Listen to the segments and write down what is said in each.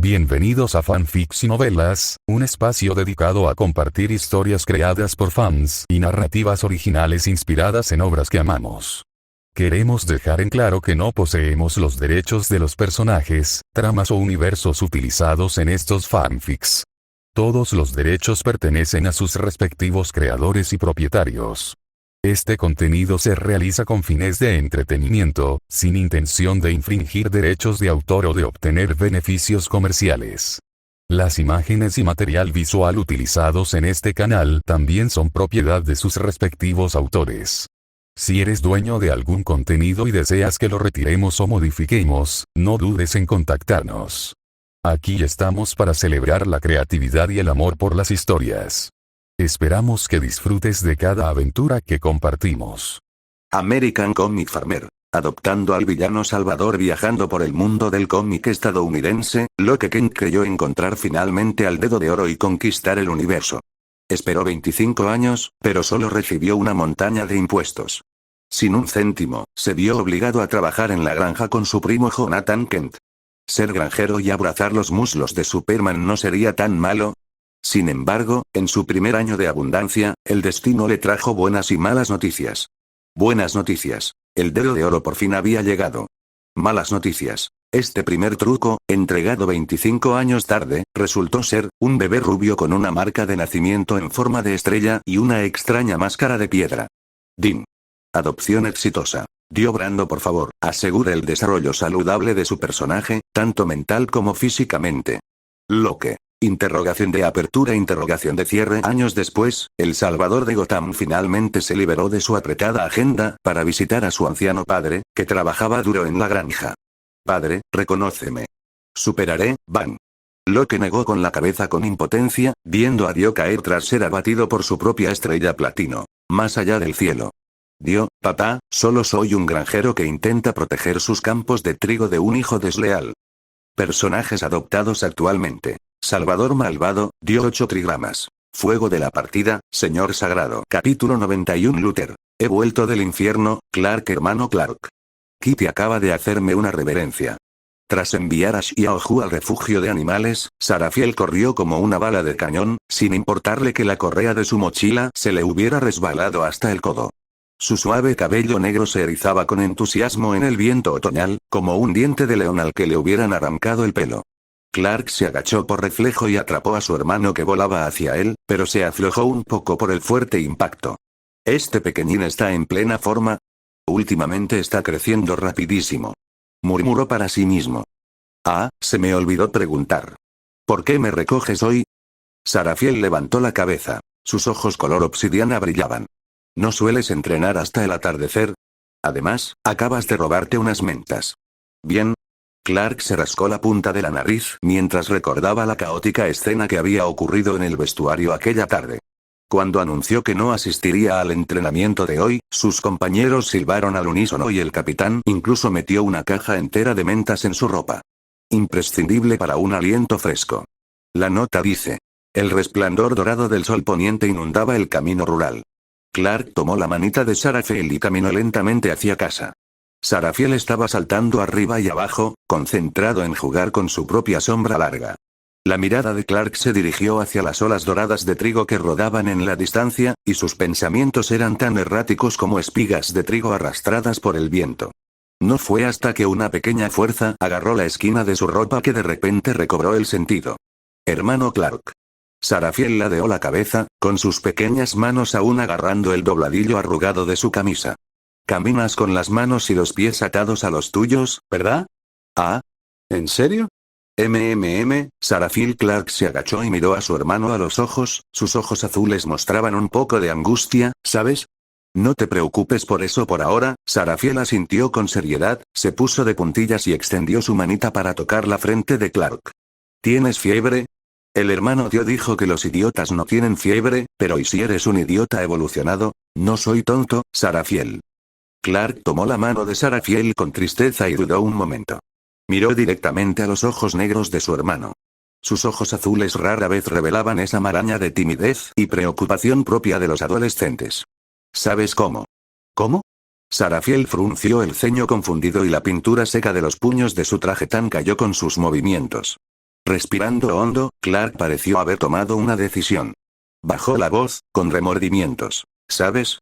Bienvenidos a Fanfics y Novelas, un espacio dedicado a compartir historias creadas por fans y narrativas originales inspiradas en obras que amamos. Queremos dejar en claro que no poseemos los derechos de los personajes, tramas o universos utilizados en estos fanfics. Todos los derechos pertenecen a sus respectivos creadores y propietarios. Este contenido se realiza con fines de entretenimiento, sin intención de infringir derechos de autor o de obtener beneficios comerciales. Las imágenes y material visual utilizados en este canal también son propiedad de sus respectivos autores. Si eres dueño de algún contenido y deseas que lo retiremos o modifiquemos, no dudes en contactarnos. Aquí estamos para celebrar la creatividad y el amor por las historias. Esperamos que disfrutes de cada aventura que compartimos. American Comic Farmer. Adoptando al villano Salvador viajando por el mundo del cómic estadounidense, Locke Kent creyó encontrar finalmente al Dedo de Oro y conquistar el universo. Esperó 25 años, pero solo recibió una montaña de impuestos. Sin un céntimo, se vio obligado a trabajar en la granja con su primo Jonathan Kent. Ser granjero y abrazar los muslos de Superman no sería tan malo. Sin embargo, en su primer año de abundancia, el destino le trajo buenas y malas noticias. Buenas noticias. El Dedo de Oro por fin había llegado. Malas noticias. Este primer truco, entregado 25 años tarde, resultó ser un bebé rubio con una marca de nacimiento en forma de estrella y una extraña máscara de piedra. Din. Adopción exitosa. Dio Brando, por favor, asegure el desarrollo saludable de su personaje, tanto mental como físicamente. Locke. Interrogación de apertura, interrogación de cierre. Años después, el Salvador de Gotham finalmente se liberó de su apretada agenda para visitar a su anciano padre, que trabajaba duro en la granja. Padre, reconóceme. Superaré, Van. Locke negó con la cabeza con impotencia, viendo a Dio caer tras ser abatido por su propia estrella platino. Más allá del cielo. Dio, papá, solo soy un granjero que intenta proteger sus campos de trigo de un hijo desleal. Personajes adoptados actualmente. Salvador malvado, dio 8 trigramas. Fuego de la partida, señor sagrado. Capítulo 91. Luther. He vuelto del infierno, Clark, hermano Clark. Kitty acaba de hacerme una reverencia. Tras enviar a Xiaohu al refugio de animales, Sarafiel corrió como una bala de cañón, sin importarle que la correa de su mochila se le hubiera resbalado hasta el codo. Su suave cabello negro se erizaba con entusiasmo en el viento otoñal, como un diente de león al que le hubieran arrancado el pelo. Clark se agachó por reflejo y atrapó a su hermano que volaba hacia él, pero se aflojó un poco por el fuerte impacto. Este pequeñín está en plena forma. Últimamente está creciendo rapidísimo. Murmuró para sí mismo. Ah, se me olvidó preguntar. ¿Por qué me recoges hoy? Sarafiel levantó la cabeza. Sus ojos color obsidiana brillaban. ¿No sueles entrenar hasta el atardecer? Además, acabas de robarte unas mentas. Bien. Clark se rascó la punta de la nariz mientras recordaba la caótica escena que había ocurrido en el vestuario aquella tarde. Cuando anunció que no asistiría al entrenamiento de hoy, sus compañeros silbaron al unísono y el capitán incluso metió una caja entera de mentas en su ropa. Imprescindible para un aliento fresco. La nota dice. El resplandor dorado del sol poniente inundaba el camino rural. Clark tomó la manita de Sarafiel y caminó lentamente hacia casa. Sarafiel estaba saltando arriba y abajo, concentrado en jugar con su propia sombra larga. La mirada de Clark se dirigió hacia las olas doradas de trigo que rodaban en la distancia, y sus pensamientos eran tan erráticos como espigas de trigo arrastradas por el viento. No fue hasta que una pequeña fuerza agarró la esquina de su ropa que de repente recobró el sentido. Hermano Clark. Sarafiel ladeó la cabeza, con sus pequeñas manos aún agarrando el dobladillo arrugado de su camisa. Caminas con las manos y los pies atados a los tuyos, ¿verdad? Ah. ¿En serio? Sarafiel Clark se agachó y miró a su hermano a los ojos, sus ojos azules mostraban un poco de angustia, ¿sabes? No te preocupes por eso por ahora, Sarafiel asintió con seriedad, se puso de puntillas y extendió su manita para tocar la frente de Clark. ¿Tienes fiebre? El hermano Dio dijo que los idiotas no tienen fiebre, pero ¿y si eres un idiota evolucionado? No soy tonto, Sarafiel. Clark tomó la mano de Sarafiel con tristeza y dudó un momento. Miró directamente a los ojos negros de su hermano. Sus ojos azules rara vez revelaban esa maraña de timidez y preocupación propia de los adolescentes. ¿Sabes cómo? ¿Cómo? Sarafiel frunció el ceño confundido y la pintura seca de los puños de su traje tan cayó con sus movimientos. Respirando hondo, Clark pareció haber tomado una decisión. Bajó la voz, con remordimientos. ¿Sabes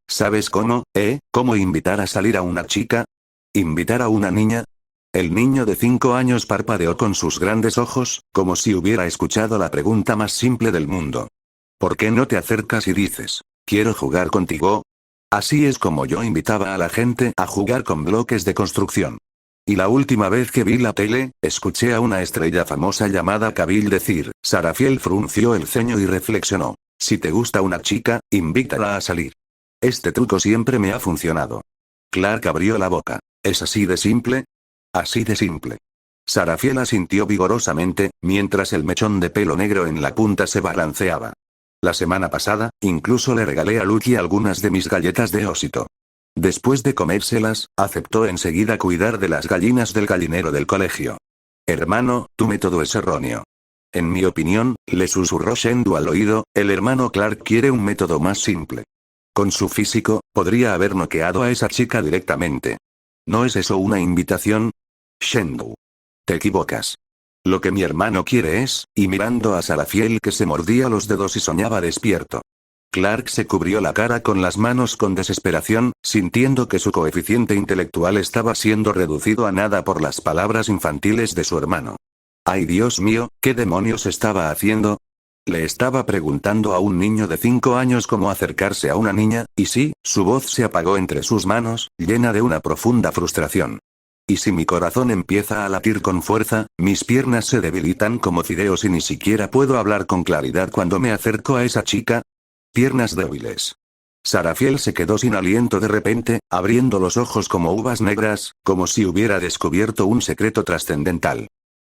cómo, cómo invitar a salir a una chica? ¿Invitar a una niña? El niño de 5 años parpadeó con sus grandes ojos, como si hubiera escuchado la pregunta más simple del mundo. ¿Por qué no te acercas y dices, quiero jugar contigo? Así es como yo invitaba a la gente a jugar con bloques de construcción. Y la última vez que vi la tele, escuché a una estrella famosa llamada Kabil decir, Sarafiel frunció el ceño y reflexionó. Si te gusta una chica, invítala a salir. Este truco siempre me ha funcionado. Clark abrió la boca. ¿Es así de simple? Así de simple. Sarafiel asintió vigorosamente, mientras el mechón de pelo negro en la punta se balanceaba. La semana pasada, incluso le regalé a Lucky algunas de mis galletas de ósito. Después de comérselas, aceptó enseguida cuidar de las gallinas del gallinero del colegio. Hermano, tu método es erróneo. En mi opinión, le susurró Shendu al oído, el hermano Clark quiere un método más simple. Con su físico, podría haber noqueado a esa chica directamente. ¿No es eso una invitación? Shendu. Te equivocas. Lo que mi hermano quiere es, y mirando a Sarafiel que se mordía los dedos y soñaba despierto. Clark se cubrió la cara con las manos con desesperación, sintiendo que su coeficiente intelectual estaba siendo reducido a nada por las palabras infantiles de su hermano. ¡Ay Dios mío, qué demonios estaba haciendo! Le estaba preguntando a un niño de 5 años cómo acercarse a una niña, y sí, su voz se apagó entre sus manos, llena de una profunda frustración. Y si mi corazón empieza a latir con fuerza, mis piernas se debilitan como fideos y ni siquiera puedo hablar con claridad cuando me acerco a esa chica. Piernas débiles. Sarafiel se quedó sin aliento de repente, abriendo los ojos como uvas negras, como si hubiera descubierto un secreto trascendental.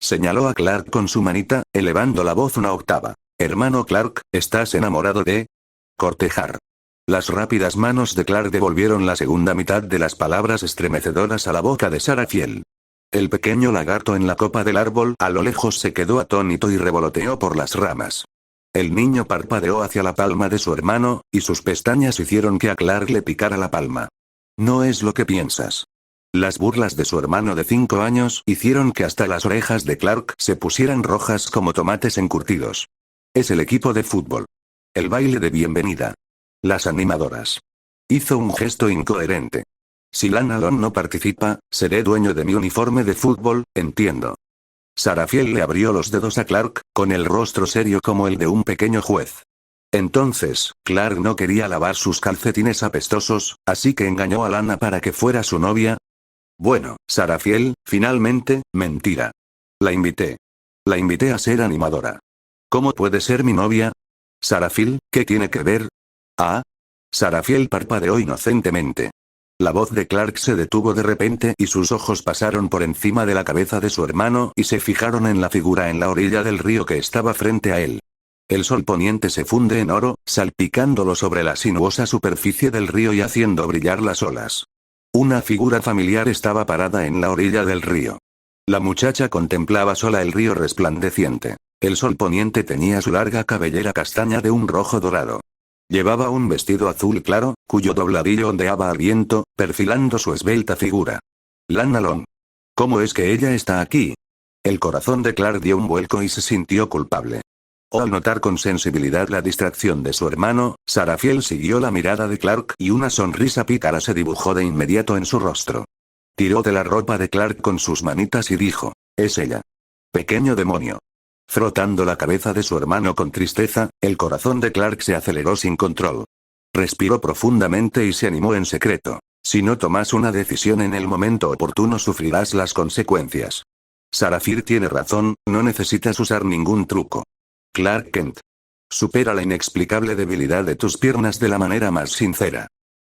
Señaló a Clark con su manita, elevando la voz una octava. Hermano Clark, ¿estás enamorado de? Cortejar. Las rápidas manos de Clark devolvieron la segunda mitad de las palabras estremecedoras a la boca de Sarafiel. El pequeño lagarto en la copa del árbol a lo lejos se quedó atónito y revoloteó por las ramas. El niño parpadeó hacia la palma de su hermano, y sus pestañas hicieron que a Clark le picara la palma. No es lo que piensas. Las burlas de su hermano de 5 años hicieron que hasta las orejas de Clark se pusieran rojas como tomates encurtidos. Es el equipo de fútbol. El baile de bienvenida. Las animadoras. Hizo un gesto incoherente. Si Lana Long no participa, seré dueño de mi uniforme de fútbol, entiendo. Sarafiel le abrió los dedos a Clark, con el rostro serio como el de un pequeño juez. Entonces, Clark no quería lavar sus calcetines apestosos, así que engañó a Lana para que fuera su novia. Bueno, Sarafiel, finalmente, mentira. La invité. La invité a ser animadora. ¿Cómo puede ser mi novia? Sarafiel, ¿qué tiene que ver? Ah. Sarafiel parpadeó inocentemente. La voz de Clark se detuvo de repente y sus ojos pasaron por encima de la cabeza de su hermano y se fijaron en la figura en la orilla del río que estaba frente a él. El sol poniente se funde en oro, salpicándolo sobre la sinuosa superficie del río y haciendo brillar las olas. Una figura familiar estaba parada en la orilla del río. La muchacha contemplaba sola el río resplandeciente. El sol poniente teñía su larga cabellera castaña de un rojo dorado. Llevaba un vestido azul claro, cuyo dobladillo ondeaba al viento, perfilando su esbelta figura. Lana Long. ¿Cómo es que ella está aquí? El corazón de Clark dio un vuelco y se sintió culpable. Al notar con sensibilidad la distracción de su hermano, Sarafiel siguió la mirada de Clark y una sonrisa pícara se dibujó de inmediato en su rostro. Tiró de la ropa de Clark con sus manitas y dijo, «Es ella. Pequeño demonio». Frotando la cabeza de su hermano con tristeza, el corazón de Clark se aceleró sin control. Respiró profundamente y se animó en secreto. Si no tomas una decisión en el momento oportuno sufrirás las consecuencias. Sarafiel tiene razón, no necesitas usar ningún truco. Clark Kent. Supera la inexplicable debilidad de tus piernas de la manera más sincera.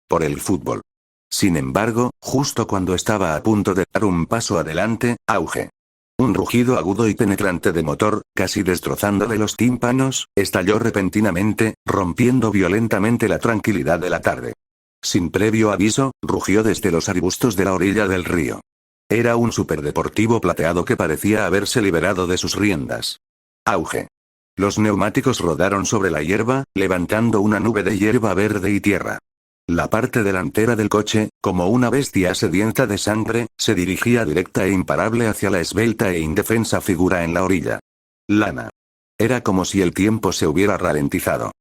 Por el fútbol. Sin embargo, justo cuando estaba a punto de dar un paso adelante, auge. Un rugido agudo y penetrante de motor, casi destrozándole los tímpanos, estalló repentinamente, rompiendo violentamente la tranquilidad de la tarde. Sin previo aviso, rugió desde los arbustos de la orilla del río. Era un superdeportivo plateado que parecía haberse liberado de sus riendas. Auge. Los neumáticos rodaron sobre la hierba, levantando una nube de hierba verde y tierra. La parte delantera del coche, como una bestia sedienta de sangre, se dirigía directa e imparable hacia la esbelta e indefensa figura en la orilla. Lana. Era como si el tiempo se hubiera ralentizado.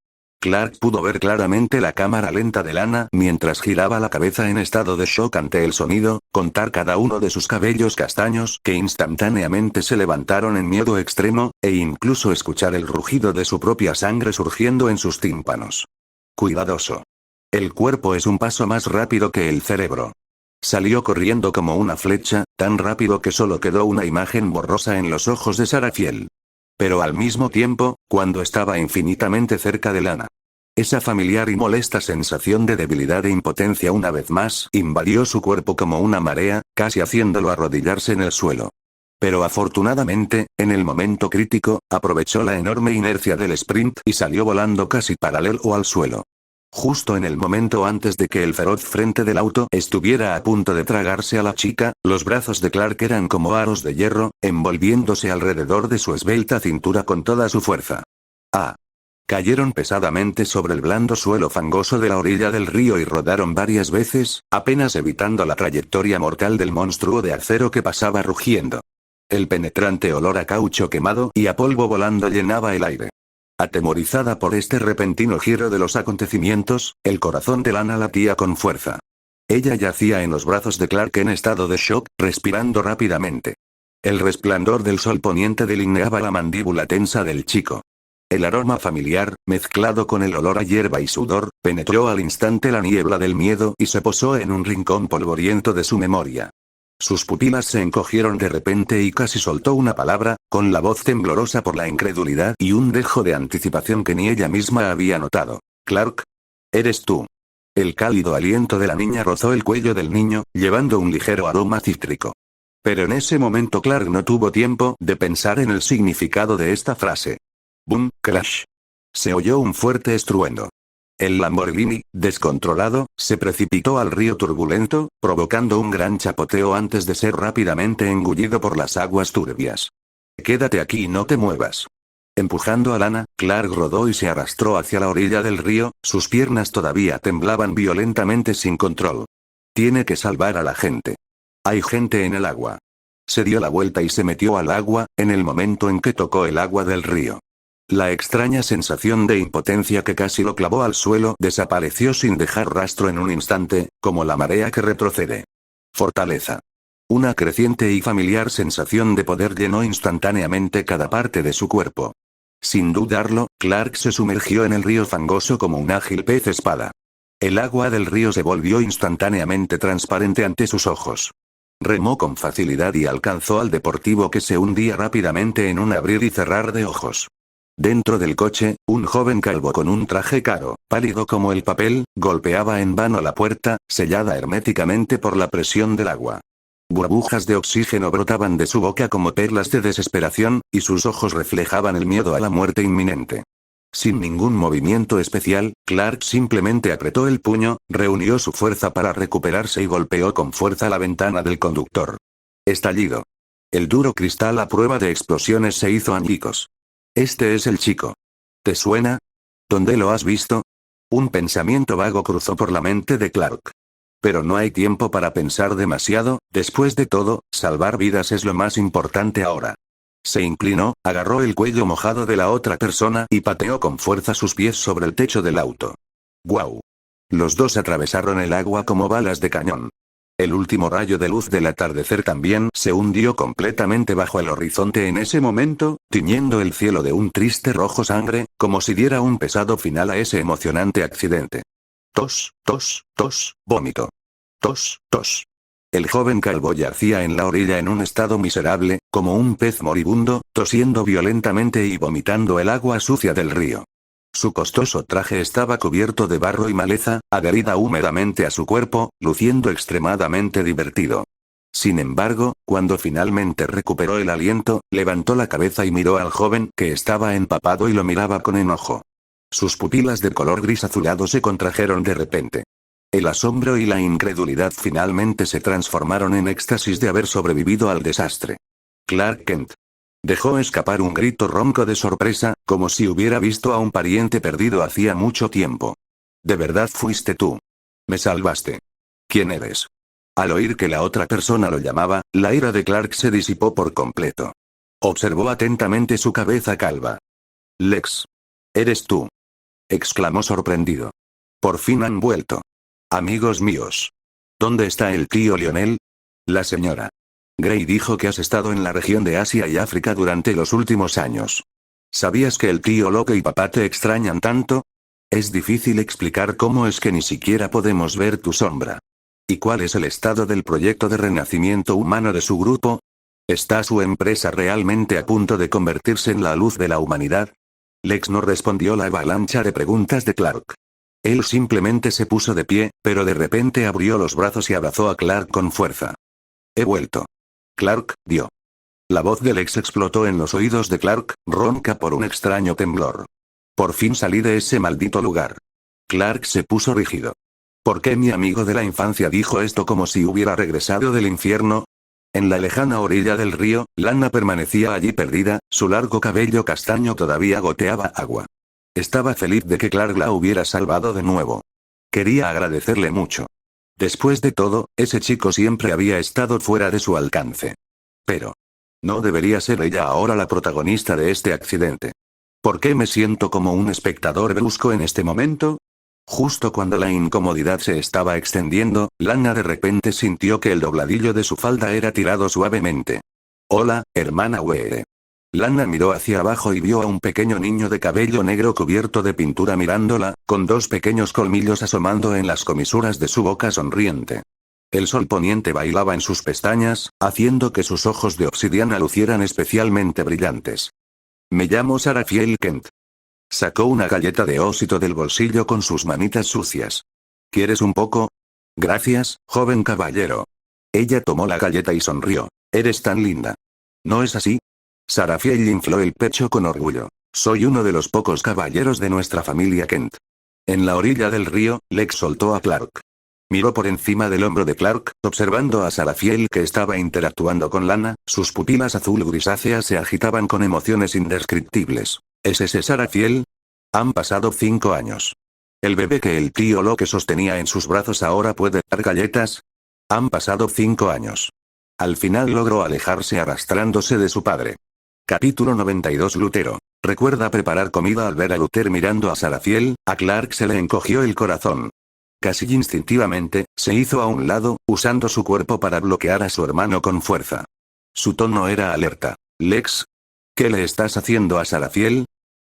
Clark pudo ver claramente la cámara lenta de Lana mientras giraba la cabeza en estado de shock ante el sonido, contar cada uno de sus cabellos castaños que instantáneamente se levantaron en miedo extremo, e incluso escuchar el rugido de su propia sangre surgiendo en sus tímpanos. Cuidadoso. El cuerpo es un paso más rápido que el cerebro. Salió corriendo como una flecha, tan rápido que solo quedó una imagen borrosa en los ojos de Sarafiel. Pero al mismo tiempo, cuando estaba infinitamente cerca de Lana, esa familiar y molesta sensación de debilidad e impotencia una vez más invadió su cuerpo como una marea, casi haciéndolo arrodillarse en el suelo. Pero afortunadamente, en el momento crítico, aprovechó la enorme inercia del sprint y salió volando casi paralelo al suelo. Justo en el momento antes de que el feroz frente del auto estuviera a punto de tragarse a la chica, los brazos de Clark eran como aros de hierro, envolviéndose alrededor de su esbelta cintura con toda su fuerza. ¡Ah! Cayeron pesadamente sobre el blando suelo fangoso de la orilla del río y rodaron varias veces, apenas evitando la trayectoria mortal del monstruo de acero que pasaba rugiendo. El penetrante olor a caucho quemado y a polvo volando llenaba el aire. Atemorizada por este repentino giro de los acontecimientos, el corazón de Lana latía con fuerza. Ella yacía en los brazos de Clark en estado de shock, respirando rápidamente. El resplandor del sol poniente delineaba la mandíbula tensa del chico. El aroma familiar, mezclado con el olor a hierba y sudor, penetró al instante la niebla del miedo y se posó en un rincón polvoriento de su memoria. Sus pupilas se encogieron de repente y casi soltó una palabra, con la voz temblorosa por la incredulidad y un dejo de anticipación que ni ella misma había notado. «Clark. ¿Eres tú?» El cálido aliento de la niña rozó el cuello del niño, llevando un ligero aroma cítrico. Pero en ese momento Clark no tuvo tiempo de pensar en el significado de esta frase. ¡Boom! ¡Crash! Se oyó un fuerte estruendo. El Lamborghini, descontrolado, se precipitó al río turbulento, provocando un gran chapoteo antes de ser rápidamente engullido por las aguas turbias. «Quédate aquí y no te muevas». Empujando a Lana, Clark rodó y se arrastró hacia la orilla del río, sus piernas todavía temblaban violentamente sin control. «Tiene que salvar a la gente. Hay gente en el agua». Se dio la vuelta y se metió al agua, en el momento en que tocó el agua del río. La extraña sensación de impotencia que casi lo clavó al suelo desapareció sin dejar rastro en un instante, como la marea que retrocede. Fortaleza. Una creciente y familiar sensación de poder llenó instantáneamente cada parte de su cuerpo. Sin dudarlo, Clark se sumergió en el río fangoso como un ágil pez espada. El agua del río se volvió instantáneamente transparente ante sus ojos. Remó con facilidad y alcanzó al deportivo que se hundía rápidamente en un abrir y cerrar de ojos. Dentro del coche, un joven calvo con un traje caro, pálido como el papel, golpeaba en vano la puerta, sellada herméticamente por la presión del agua. Burbujas de oxígeno brotaban de su boca como perlas de desesperación, y sus ojos reflejaban el miedo a la muerte inminente. Sin ningún movimiento especial, Clark simplemente apretó el puño, reunió su fuerza para recuperarse y golpeó con fuerza la ventana del conductor. Estallido. El duro cristal a prueba de explosiones se hizo añicos. «Este es el chico. ¿Te suena? ¿Dónde lo has visto?» Un pensamiento vago cruzó por la mente de Clark. Pero no hay tiempo para pensar demasiado, después de todo, salvar vidas es lo más importante ahora. Se inclinó, agarró el cuello mojado de la otra persona y pateó con fuerza sus pies sobre el techo del auto. ¡Guau! Los dos atravesaron el agua como balas de cañón. El último rayo de luz del atardecer también se hundió completamente bajo el horizonte en ese momento, tiñendo el cielo de un triste rojo sangre, como si diera un pesado final a ese emocionante accidente. Tos, tos, tos, vómito. Tos, tos. El joven calvo yacía en la orilla en un estado miserable, como un pez moribundo, tosiendo violentamente y vomitando el agua sucia del río. Su costoso traje estaba cubierto de barro y maleza, adherida húmedamente a su cuerpo, luciendo extremadamente divertido. Sin embargo, cuando finalmente recuperó el aliento, levantó la cabeza y miró al joven que estaba empapado y lo miraba con enojo. Sus pupilas de color gris azulado se contrajeron de repente. El asombro y la incredulidad finalmente se transformaron en éxtasis de haber sobrevivido al desastre. Clark Kent. Dejó escapar un grito ronco de sorpresa, como si hubiera visto a un pariente perdido hacía mucho tiempo. ¿De verdad fuiste tú? Me salvaste. ¿Quién eres? Al oír que la otra persona lo llamaba, la ira de Clark se disipó por completo. Observó atentamente su cabeza calva. Lex. ¿Eres tú? Exclamó sorprendido. Por fin han vuelto. Amigos míos. ¿Dónde está el tío Lionel? La señora Gray dijo que has estado en la región de Asia y África durante los últimos años. ¿Sabías que el tío Locke y papá te extrañan tanto? Es difícil explicar cómo es que ni siquiera podemos ver tu sombra. ¿Y cuál es el estado del proyecto de renacimiento humano de su grupo? ¿Está su empresa realmente a punto de convertirse en la luz de la humanidad? Lex no respondió la avalancha de preguntas de Clark. Él simplemente se puso de pie, pero de repente abrió los brazos y abrazó a Clark con fuerza. He vuelto. Clark, dio. La voz de Lex explotó en los oídos de Clark, ronca por un extraño temblor. Por fin salí de ese maldito lugar. Clark se puso rígido. ¿Por qué mi amigo de la infancia dijo esto como si hubiera regresado del infierno? En la lejana orilla del río, Lana permanecía allí perdida, su largo cabello castaño todavía goteaba agua. Estaba feliz de que Clark la hubiera salvado de nuevo. Quería agradecerle mucho. Después de todo, ese chico siempre había estado fuera de su alcance. Pero ¿no debería ser ella ahora la protagonista de este accidente? ¿Por qué me siento como un espectador brusco en este momento? Justo cuando la incomodidad se estaba extendiendo, Lana de repente sintió que el dobladillo de su falda era tirado suavemente. Hola, hermana Were. Lana miró hacia abajo y vio a un pequeño niño de cabello negro cubierto de pintura mirándola, con dos pequeños colmillos asomando en las comisuras de su boca sonriente. El sol poniente bailaba en sus pestañas, haciendo que sus ojos de obsidiana lucieran especialmente brillantes. Me llamo Sarafiel Kent. Sacó una galleta de ósito del bolsillo con sus manitas sucias. ¿Quieres un poco? Gracias, joven caballero. Ella tomó la galleta y sonrió. Eres tan linda. ¿No es así? Sarafiel infló el pecho con orgullo. Soy uno de los pocos caballeros de nuestra familia Kent. En la orilla del río, Lex soltó a Clark. Miró por encima del hombro de Clark, observando a Sarafiel que estaba interactuando con Lana, sus pupilas azul grisáceas se agitaban con emociones indescriptibles. ¿Es ese Sarafiel? Han pasado 5 años. ¿El bebé que el tío Locke sostenía en sus brazos ahora puede dar galletas? Han pasado 5 años. Al final logró alejarse arrastrándose de su padre. Capítulo 92. Lutero. ¿Recuerda preparar comida al ver a Luther mirando a Sarafiel? A Clark se le encogió el corazón. Casi instintivamente, se hizo a un lado, usando su cuerpo para bloquear a su hermano con fuerza. Su tono era alerta. Lex. ¿Qué le estás haciendo a Sarafiel?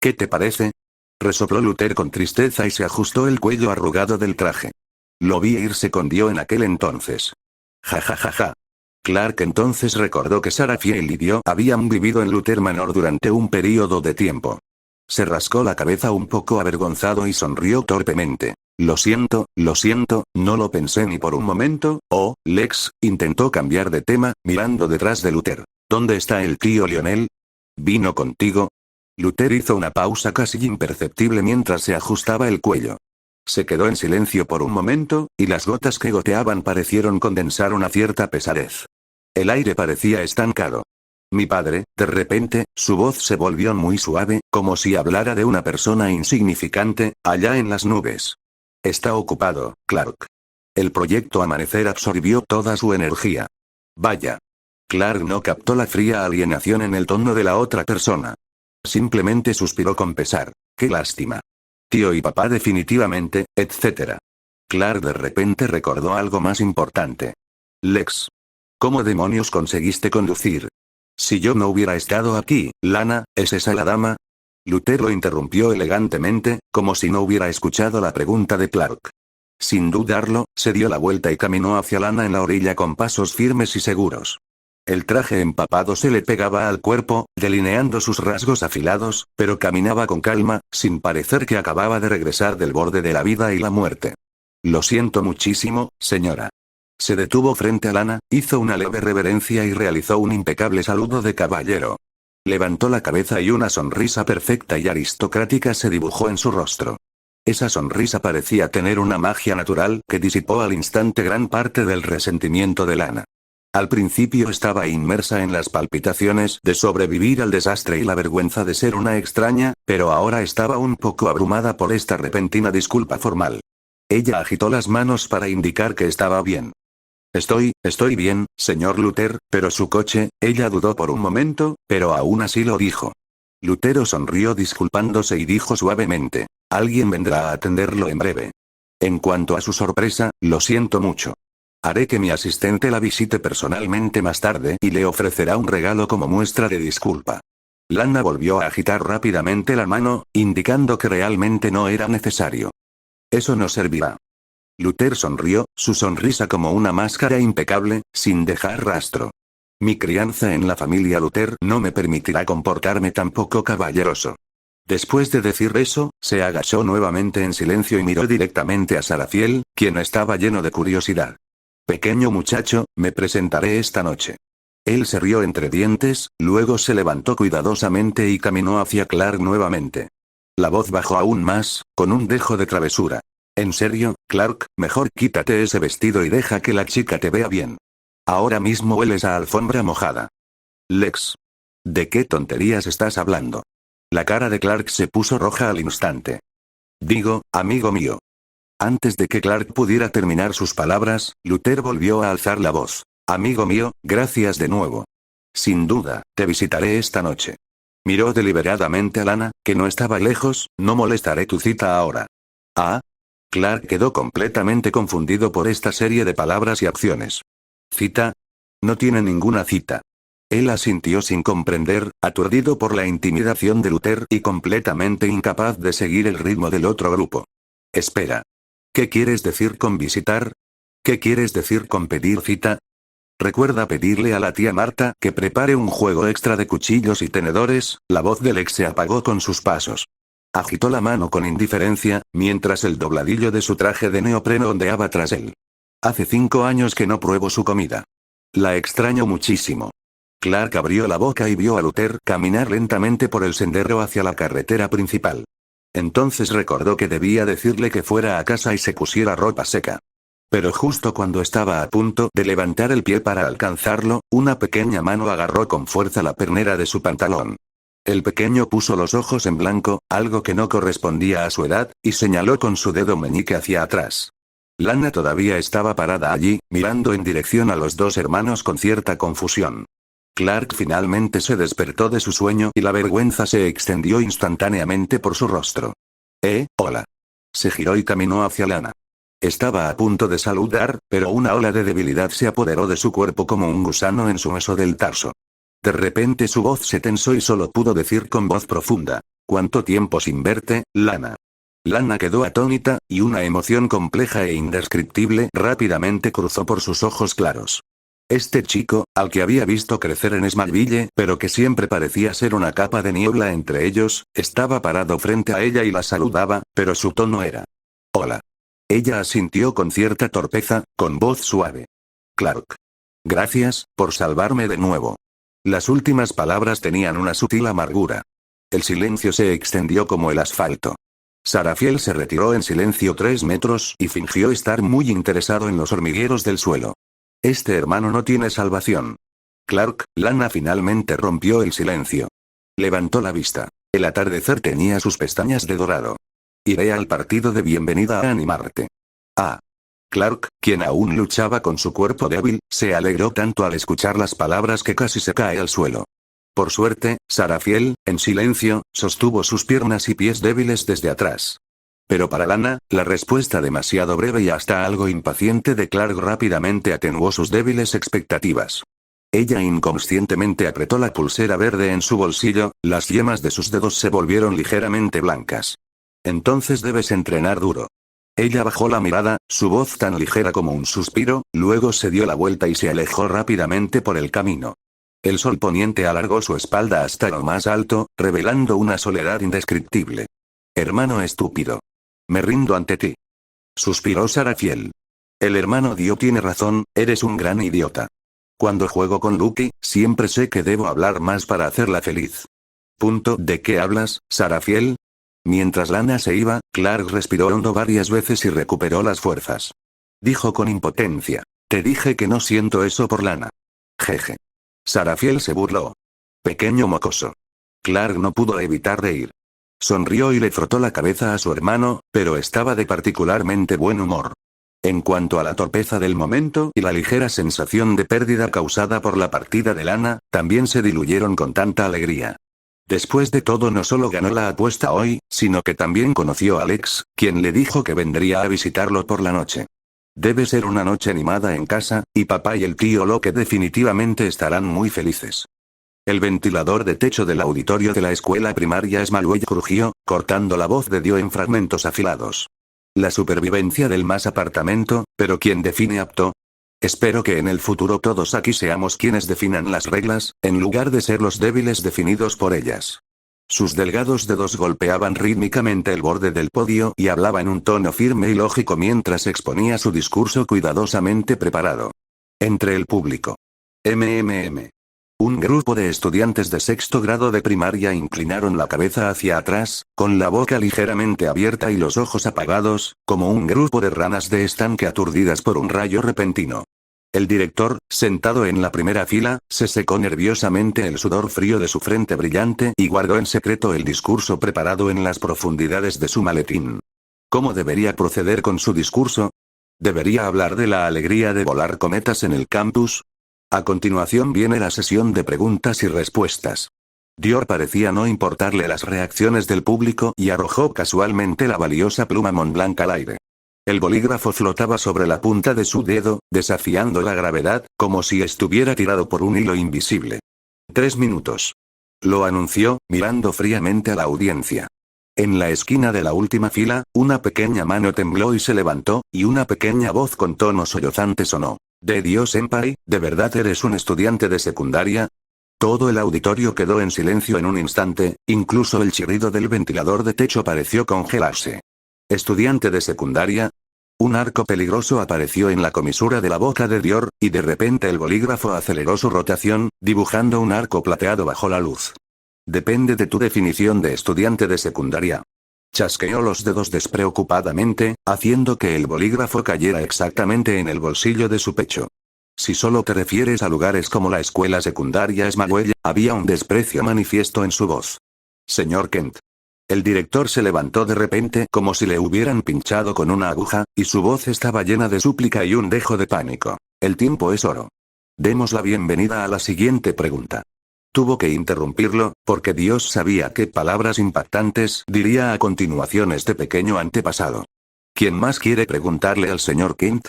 ¿Qué te parece? Resopló Luther con tristeza y se ajustó el cuello arrugado del traje. Lo vi irse con Dio en aquel entonces. Ja ja ja ja. Clark entonces recordó que Sarafiel y Dio habían vivido en Luther Manor durante un período de tiempo. Se rascó la cabeza un poco avergonzado y sonrió torpemente. Lo siento, no lo pensé ni por un momento. Oh, Lex, intentó cambiar de tema, mirando detrás de Luther. ¿Dónde está el tío Lionel? ¿Vino contigo? Luther hizo una pausa casi imperceptible mientras se ajustaba el cuello. Se quedó en silencio por un momento, y las gotas que goteaban parecieron condensar una cierta pesadez. El aire parecía estancado. Mi padre, de repente, su voz se volvió muy suave, como si hablara de una persona insignificante, allá en las nubes. Está ocupado, Clark. El proyecto Amanecer absorbió toda su energía. Vaya. Clark no captó la fría alienación en el tono de la otra persona. Simplemente suspiró con pesar. Qué lástima. Tío y papá definitivamente, etc. Clark de repente recordó algo más importante. Lex. ¿Cómo demonios conseguiste conducir? Si yo no hubiera estado aquí, Lana, ¿es esa la dama? Luther lo interrumpió elegantemente, como si no hubiera escuchado la pregunta de Clark. Sin dudarlo, se dio la vuelta y caminó hacia Lana en la orilla con pasos firmes y seguros. El traje empapado se le pegaba al cuerpo, delineando sus rasgos afilados, pero caminaba con calma, sin parecer que acababa de regresar del borde de la vida y la muerte. Lo siento muchísimo, señora. Se detuvo frente a Lana, hizo una leve reverencia y realizó un impecable saludo de caballero. Levantó la cabeza y una sonrisa perfecta y aristocrática se dibujó en su rostro. Esa sonrisa parecía tener una magia natural que disipó al instante gran parte del resentimiento de Lana. Al principio estaba inmersa en las palpitaciones de sobrevivir al desastre y la vergüenza de ser una extraña, pero ahora estaba un poco abrumada por esta repentina disculpa formal. Ella agitó las manos para indicar que estaba bien. Estoy bien, señor Luther, pero su coche, ella dudó por un momento, pero aún así lo dijo. Lutero sonrió disculpándose y dijo suavemente, alguien vendrá a atenderlo en breve. En cuanto a su sorpresa, lo siento mucho. Haré que mi asistente la visite personalmente más tarde y le ofrecerá un regalo como muestra de disculpa. Lana volvió a agitar rápidamente la mano, indicando que realmente no era necesario. Eso no servirá. Luther sonrió, su sonrisa como una máscara impecable, sin dejar rastro. Mi crianza en la familia Luther no me permitirá comportarme tan poco caballeroso. Después de decir eso, se agachó nuevamente en silencio y miró directamente a Sarafiel, quien estaba lleno de curiosidad. Pequeño muchacho, me presentaré esta noche. Él se rió entre dientes, luego se levantó cuidadosamente y caminó hacia Clark nuevamente. La voz bajó aún más, con un dejo de travesura. En serio, Clark, mejor quítate ese vestido y deja que la chica te vea bien. Ahora mismo hueles a alfombra mojada. Lex. ¿De qué tonterías estás hablando? La cara de Clark se puso roja al instante. Digo, amigo mío. Antes de que Clark pudiera terminar sus palabras, Luther volvió a alzar la voz. Amigo mío, gracias de nuevo. Sin duda, te visitaré esta noche. Miró deliberadamente a Lana, que no estaba lejos, no molestaré tu cita ahora. Ah. Clark quedó completamente confundido por esta serie de palabras y acciones. ¿Cita? No tiene ninguna cita. Él asintió sin comprender, aturdido por la intimidación de Luther y completamente incapaz de seguir el ritmo del otro grupo. Espera. ¿Qué quieres decir con visitar? ¿Qué quieres decir con pedir cita? Recuerda pedirle a la tía Marta que prepare un juego extra de cuchillos y tenedores. La voz de Lex se apagó con sus pasos. Agitó la mano con indiferencia, mientras el dobladillo de su traje de neopreno ondeaba tras él. Hace 5 años que no pruebo su comida. La extraño muchísimo. Clark abrió la boca y vio a Luther caminar lentamente por el sendero hacia la carretera principal. Entonces recordó que debía decirle que fuera a casa y se pusiera ropa seca. Pero justo cuando estaba a punto de levantar el pie para alcanzarlo, una pequeña mano agarró con fuerza la pernera de su pantalón. El pequeño puso los ojos en blanco, algo que no correspondía a su edad, y señaló con su dedo meñique hacia atrás. Lana todavía estaba parada allí, mirando en dirección a los dos hermanos con cierta confusión. Clark finalmente se despertó de su sueño y la vergüenza se extendió instantáneamente por su rostro. Hola. Se giró y caminó hacia Lana. Estaba a punto de saludar, pero una ola de debilidad se apoderó de su cuerpo como un gusano en su hueso del tarso. De repente su voz se tensó y solo pudo decir con voz profunda. ¿Cuánto tiempo sin verte, Lana? Lana quedó atónita, y una emoción compleja e indescriptible rápidamente cruzó por sus ojos claros. Este chico, al que había visto crecer en Smallville, pero que siempre parecía ser una capa de niebla entre ellos, estaba parado frente a ella y la saludaba, pero su tono era: hola. Ella asintió con cierta torpeza, con voz suave. Clark. Gracias, por salvarme de nuevo. Las últimas palabras tenían una sutil amargura. El silencio se extendió como el asfalto. Sarafiel se retiró en silencio 3 metros y fingió estar muy interesado en los hormigueros del suelo. Este hermano no tiene salvación. Clark, Lana finalmente rompió el silencio. Levantó la vista. El atardecer tenía sus pestañas de dorado. Iré al partido de bienvenida a animarte. Ah. Clark, quien aún luchaba con su cuerpo débil, se alegró tanto al escuchar las palabras que casi se cae al suelo. Por suerte, Sarafiel, en silencio, sostuvo sus piernas y pies débiles desde atrás. Pero para Lana, la respuesta demasiado breve y hasta algo impaciente de Clark rápidamente atenuó sus débiles expectativas. Ella inconscientemente apretó la pulsera verde en su bolsillo, las yemas de sus dedos se volvieron ligeramente blancas. Entonces debes entrenar duro. Ella bajó la mirada, su voz tan ligera como un suspiro, luego se dio la vuelta y se alejó rápidamente por el camino. El sol poniente alargó su espalda hasta lo más alto, revelando una soledad indescriptible. Hermano estúpido. Me rindo ante ti. Suspiró Sarafiel. El hermano Dio tiene razón, eres un gran idiota. Cuando juego con Lucky, siempre sé que debo hablar más para hacerla feliz. ¿De qué hablas, Sarafiel? Mientras Lana se iba, Clark respiró hondo varias veces y recuperó las fuerzas. Dijo con impotencia. Te dije que no siento eso por Lana. Jeje. Sarafiel se burló. Pequeño mocoso. Clark no pudo evitar reír. Sonrió y le frotó la cabeza a su hermano, pero estaba de particularmente buen humor. En cuanto a la torpeza del momento y la ligera sensación de pérdida causada por la partida de Lana, también se diluyeron con tanta alegría. Después de todo, no solo ganó la apuesta hoy, sino que también conoció a Alex, quien le dijo que vendría a visitarlo por la noche. Debe ser una noche animada en casa, y papá y el tío Locke definitivamente estarán muy felices. El ventilador de techo del auditorio de la escuela primaria Smallwell crujió, cortando la voz de Dio en fragmentos afilados. La supervivencia del más apartamento, pero ¿quién define apto? Espero que en el futuro todos aquí seamos quienes definan las reglas, en lugar de ser los débiles definidos por ellas. Sus delgados dedos golpeaban rítmicamente el borde del podio y hablaba en un tono firme y lógico mientras exponía su discurso cuidadosamente preparado. Entre el público. Un grupo de estudiantes de sexto grado de primaria inclinaron la cabeza hacia atrás, con la boca ligeramente abierta y los ojos apagados, como un grupo de ranas de estanque aturdidas por un rayo repentino. El director, sentado en la primera fila, se secó nerviosamente el sudor frío de su frente brillante y guardó en secreto el discurso preparado en las profundidades de su maletín. ¿Cómo debería proceder con su discurso? ¿Debería hablar de la alegría de volar cometas en el campus? A continuación viene la sesión de preguntas y respuestas. Dior parecía no importarle las reacciones del público y arrojó casualmente la valiosa pluma Montblanc al aire. El bolígrafo flotaba sobre la punta de su dedo, desafiando la gravedad, como si estuviera tirado por un hilo invisible. 3 minutos. Lo anunció, mirando fríamente a la audiencia. En la esquina de la última fila, una pequeña mano tembló y se levantó, y una pequeña voz con tono sollozante sonó. «¿De Dios, senpai, de verdad eres un estudiante de secundaria?» Todo el auditorio quedó en silencio en un instante, incluso el chirrido del ventilador de techo pareció congelarse. ¿Estudiante de secundaria? Un arco peligroso apareció en la comisura de la boca de Dior, y de repente el bolígrafo aceleró su rotación, dibujando un arco plateado bajo la luz. Depende de tu definición de estudiante de secundaria. Chasqueó los dedos despreocupadamente, haciendo que el bolígrafo cayera exactamente en el bolsillo de su pecho. Si solo te refieres a lugares como la escuela secundaria Smallwell, había un desprecio manifiesto en su voz. Señor Kent. El director se levantó de repente como si le hubieran pinchado con una aguja, y su voz estaba llena de súplica y un dejo de pánico. El tiempo es oro. Demos la bienvenida a la siguiente pregunta. Tuvo que interrumpirlo, porque Dios sabía qué palabras impactantes diría a continuación este pequeño antepasado. ¿Quién más quiere preguntarle al señor Kent?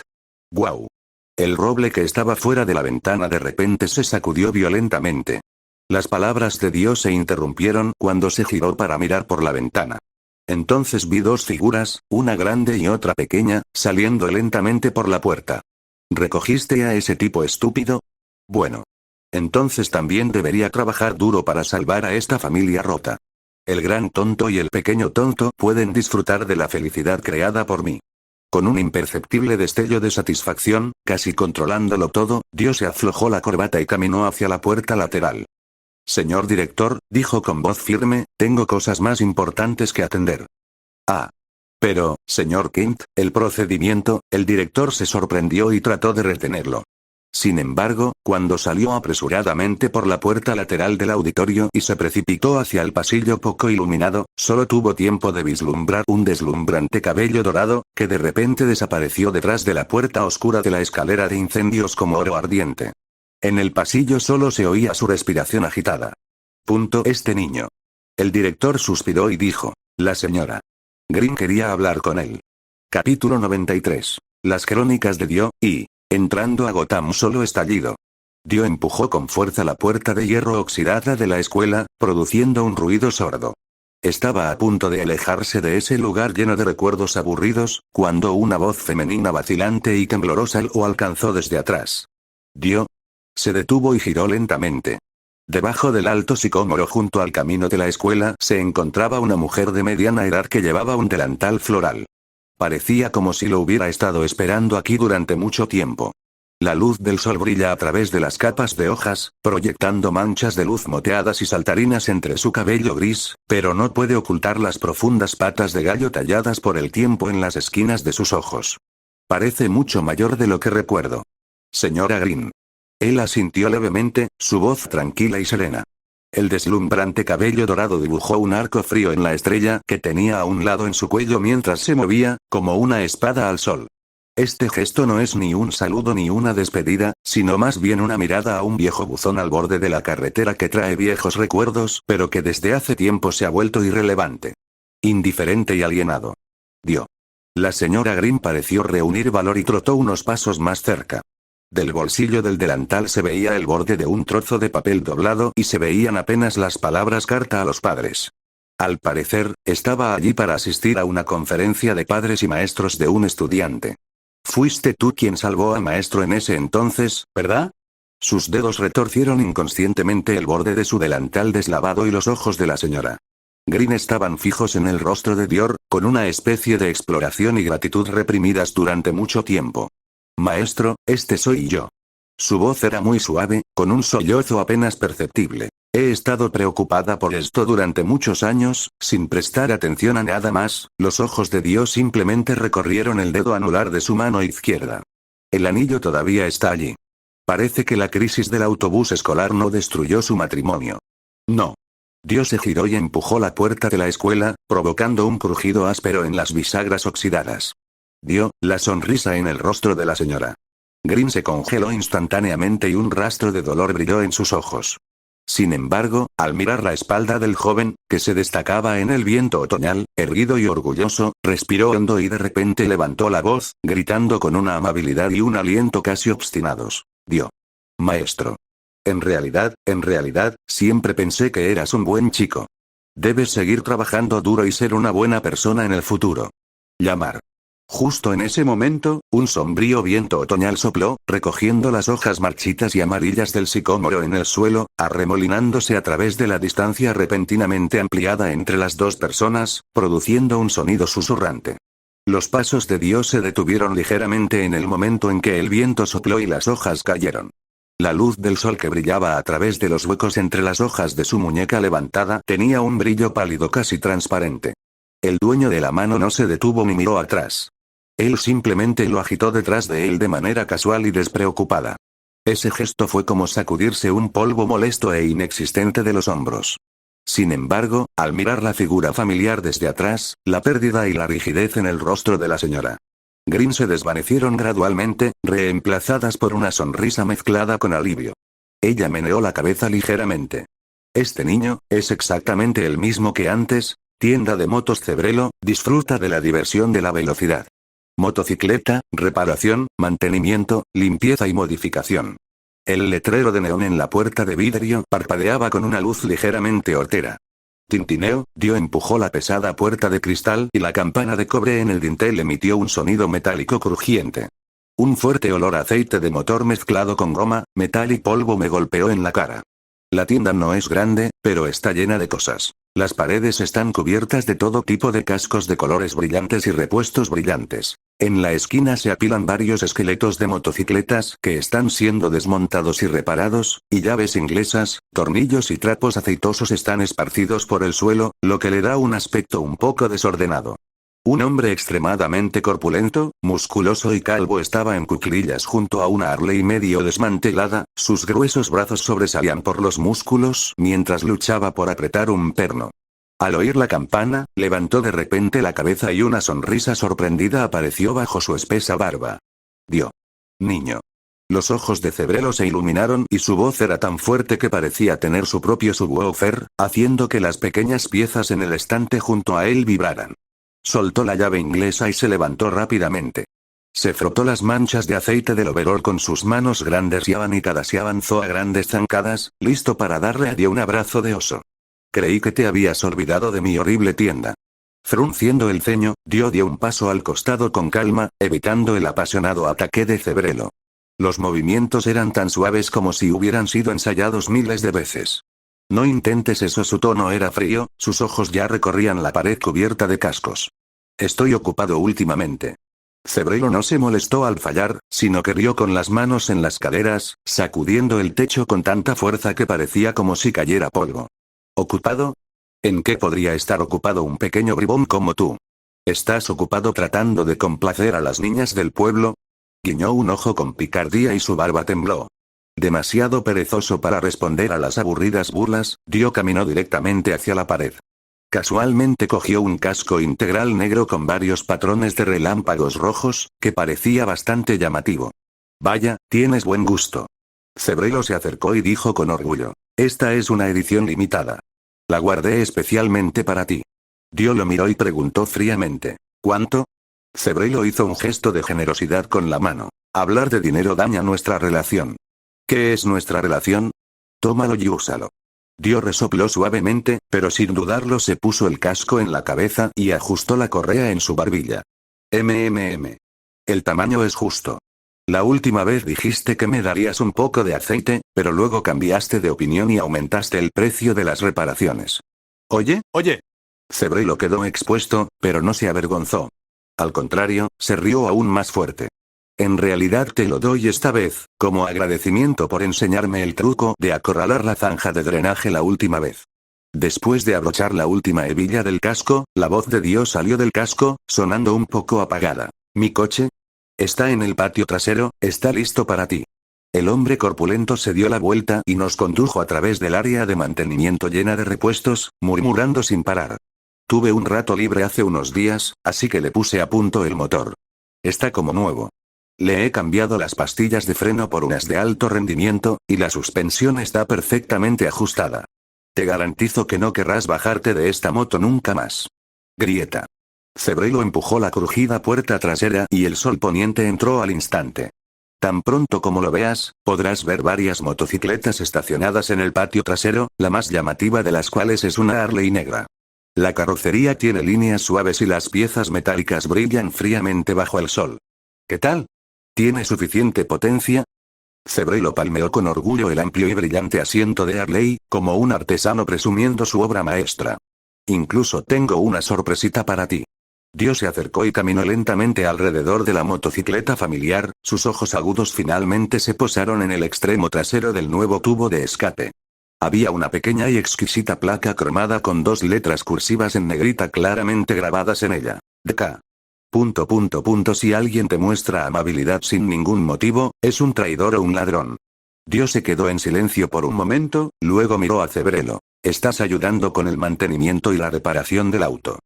¡Guau! El roble que estaba fuera de la ventana de repente se sacudió violentamente. Las palabras de Dios se interrumpieron cuando se giró para mirar por la ventana. Entonces vi 2 figuras, una grande y otra pequeña, saliendo lentamente por la puerta. ¿Recogiste a ese tipo estúpido? Bueno. Entonces también debería trabajar duro para salvar a esta familia rota. El gran tonto y el pequeño tonto pueden disfrutar de la felicidad creada por mí. Con un imperceptible destello de satisfacción, casi controlándolo todo, Dios se aflojó la corbata y caminó hacia la puerta lateral. Señor director, dijo con voz firme, tengo cosas más importantes que atender. Ah. Pero, señor Kent, el procedimiento, el director se sorprendió y trató de retenerlo. Sin embargo, cuando salió apresuradamente por la puerta lateral del auditorio y se precipitó hacia el pasillo poco iluminado, solo tuvo tiempo de vislumbrar un deslumbrante cabello dorado, que de repente desapareció detrás de la puerta oscura de la escalera de incendios como oro ardiente. En el pasillo solo se oía su respiración agitada. Este niño. El director suspiró y dijo, la señora Green quería hablar con él. Capítulo 93. Las crónicas de Dio, y... Entrando a Gotham solo estallido. Dio empujó con fuerza la puerta de hierro oxidada de la escuela, produciendo un ruido sordo. Estaba a punto de alejarse de ese lugar lleno de recuerdos aburridos, cuando una voz femenina vacilante y temblorosa lo alcanzó desde atrás. Dio. Se detuvo y giró lentamente. Debajo del alto sicómoro junto al camino de la escuela se encontraba una mujer de mediana edad que llevaba un delantal floral. Parecía como si lo hubiera estado esperando aquí durante mucho tiempo. La luz del sol brilla a través de las capas de hojas, proyectando manchas de luz moteadas y saltarinas entre su cabello gris, pero no puede ocultar las profundas patas de gallo talladas por el tiempo en las esquinas de sus ojos. Parece mucho mayor de lo que recuerdo. Señora Green. Él asintió levemente, su voz tranquila y serena. El deslumbrante cabello dorado dibujó un arco frío en la estrella que tenía a un lado en su cuello mientras se movía, como una espada al sol. Este gesto no es ni un saludo ni una despedida, sino más bien una mirada a un viejo buzón al borde de la carretera que trae viejos recuerdos, pero que desde hace tiempo se ha vuelto irrelevante. Indiferente y alienado. Dio. La señora Green pareció reunir valor y trotó unos pasos más cerca. Del bolsillo del delantal se veía el borde de un trozo de papel doblado y se veían apenas las palabras carta a los padres. Al parecer, estaba allí para asistir a una conferencia de padres y maestros de un estudiante. Fuiste tú quien salvó a maestro en ese entonces, ¿verdad? Sus dedos retorcieron inconscientemente el borde de su delantal deslavado y los ojos de la señora Green estaban fijos en el rostro de Dior, con una especie de exploración y gratitud reprimidas durante mucho tiempo. Maestro, este soy yo. Su voz era muy suave, con un sollozo apenas perceptible. He estado preocupada por esto durante muchos años, sin prestar atención a nada más. Los ojos de Dios simplemente recorrieron el dedo anular de su mano izquierda. El anillo todavía está allí. Parece que la crisis del autobús escolar no destruyó su matrimonio. No. Dios se giró y empujó la puerta de la escuela, provocando un crujido áspero en las bisagras oxidadas. Dio la sonrisa en el rostro de la señora Green se congeló instantáneamente y un rastro de dolor brilló en sus ojos. Sin embargo, al mirar la espalda del joven, que se destacaba en el viento otoñal, erguido y orgulloso, respiró hondo y de repente levantó la voz, gritando con una amabilidad y un aliento casi obstinados. Dio. Maestro. En realidad, siempre pensé que eras un buen chico. Debes seguir trabajando duro y ser una buena persona en el futuro. Llamar. Justo en ese momento, un sombrío viento otoñal sopló, recogiendo las hojas marchitas y amarillas del sicómoro en el suelo, arremolinándose a través de la distancia repentinamente ampliada entre las dos personas, produciendo un sonido susurrante. Los pasos de Dios se detuvieron ligeramente en el momento en que el viento sopló y las hojas cayeron. La luz del sol que brillaba a través de los huecos entre las hojas de su muñeca levantada tenía un brillo pálido casi transparente. El dueño de la mano no se detuvo ni miró atrás. Él simplemente lo agitó detrás de él de manera casual y despreocupada. Ese gesto fue como sacudirse un polvo molesto e inexistente de los hombros. Sin embargo, al mirar la figura familiar desde atrás, la pérdida y la rigidez en el rostro de la señora Green se desvanecieron gradualmente, reemplazadas por una sonrisa mezclada con alivio. Ella meneó la cabeza ligeramente. Este niño, es exactamente el mismo que antes. Tienda de motos Cebrelo, disfruta de la diversión de la velocidad. Motocicleta, reparación, mantenimiento, limpieza y modificación. El letrero de neón en la puerta de vidrio parpadeaba con una luz ligeramente hortera. Tintineo, Dio empujó la pesada puerta de cristal y la campana de cobre en el dintel emitió un sonido metálico crujiente. Un fuerte olor a aceite de motor mezclado con goma, metal y polvo me golpeó en la cara. La tienda no es grande, pero está llena de cosas. Las paredes están cubiertas de todo tipo de cascos de colores brillantes y repuestos brillantes. En la esquina se apilan varios esqueletos de motocicletas que están siendo desmontados y reparados, y llaves inglesas, tornillos y trapos aceitosos están esparcidos por el suelo, lo que le da un aspecto un poco desordenado. Un hombre extremadamente corpulento, musculoso y calvo estaba en cuclillas junto a una Harley medio desmantelada, sus gruesos brazos sobresalían por los músculos mientras luchaba por apretar un perno. Al oír la campana, levantó de repente la cabeza y una sonrisa sorprendida apareció bajo su espesa barba. Dio. Niño. Los ojos de Cebrelo se iluminaron y su voz era tan fuerte que parecía tener su propio subwoofer, haciendo que las pequeñas piezas en el estante junto a él vibraran. Soltó la llave inglesa y se levantó rápidamente. Se frotó las manchas de aceite del overol con sus manos grandes y abanicadas y avanzó a grandes zancadas, listo para darle a Dio un abrazo de oso. Creí que te habías olvidado de mi horrible tienda. Frunciendo el ceño, Dio un paso al costado con calma, evitando el apasionado ataque de Cebrelo. Los movimientos eran tan suaves como si hubieran sido ensayados miles de veces. No intentes eso. Su tono era frío, sus ojos ya recorrían la pared cubierta de cascos. Estoy ocupado últimamente. Cebrelo no se molestó al fallar, sino que rió con las manos en las caderas, sacudiendo el techo con tanta fuerza que parecía como si cayera polvo. ¿Ocupado? ¿En qué podría estar ocupado un pequeño bribón como tú? ¿Estás ocupado tratando de complacer a las niñas del pueblo? Guiñó un ojo con picardía y su barba tembló. Demasiado perezoso para responder a las aburridas burlas, Dio caminó directamente hacia la pared. Casualmente cogió un casco integral negro con varios patrones de relámpagos rojos, que parecía bastante llamativo. Vaya, tienes buen gusto. Cebrelo se acercó y dijo con orgullo. Esta es una edición limitada. La guardé especialmente para ti. Dio lo miró y preguntó fríamente. ¿Cuánto? Cebrelo hizo un gesto de generosidad con la mano. Hablar de dinero daña nuestra relación. ¿Qué es nuestra relación? Tómalo y úsalo. Dio resopló suavemente, pero sin dudarlo se puso el casco en la cabeza y ajustó la correa en su barbilla. El tamaño es justo. La última vez dijiste que me darías un poco de aceite, pero luego cambiaste de opinión y aumentaste el precio de las reparaciones. Oye. Cebrelo quedó expuesto, pero no se avergonzó. Al contrario, se rió aún más fuerte. En realidad te lo doy esta vez, como agradecimiento por enseñarme el truco de acorralar la zanja de drenaje la última vez. Después de abrochar la última hebilla del casco, la voz de Dios salió del casco, sonando un poco apagada. ¿Mi coche? Está en el patio trasero, está listo para ti. El hombre corpulento se dio la vuelta y nos condujo a través del área de mantenimiento llena de repuestos, murmurando sin parar. Tuve un rato libre hace unos días, así que le puse a punto el motor. Está como nuevo. Le he cambiado las pastillas de freno por unas de alto rendimiento, y la suspensión está perfectamente ajustada. Te garantizo que no querrás bajarte de esta moto nunca más. Grieta. Cebrelo empujó la crujida puerta trasera y el sol poniente entró al instante. Tan pronto como lo veas, podrás ver varias motocicletas estacionadas en el patio trasero, la más llamativa de las cuales es una Harley negra. La carrocería tiene líneas suaves y las piezas metálicas brillan fríamente bajo el sol. ¿Qué tal? ¿Tiene suficiente potencia? Cebrelo palmeó con orgullo el amplio y brillante asiento de Harley, como un artesano presumiendo su obra maestra. Incluso tengo una sorpresita para ti. Dios se acercó y caminó lentamente alrededor de la motocicleta familiar, sus ojos agudos finalmente se posaron en el extremo trasero del nuevo tubo de escape. Había una pequeña y exquisita placa cromada con 2 letras cursivas en negrita claramente grabadas en ella. DK. ... Si alguien te muestra amabilidad sin ningún motivo, es un traidor o un ladrón. Dios se quedó en silencio por un momento, luego miró a Cebrelo. Estás ayudando con el mantenimiento y la reparación del auto.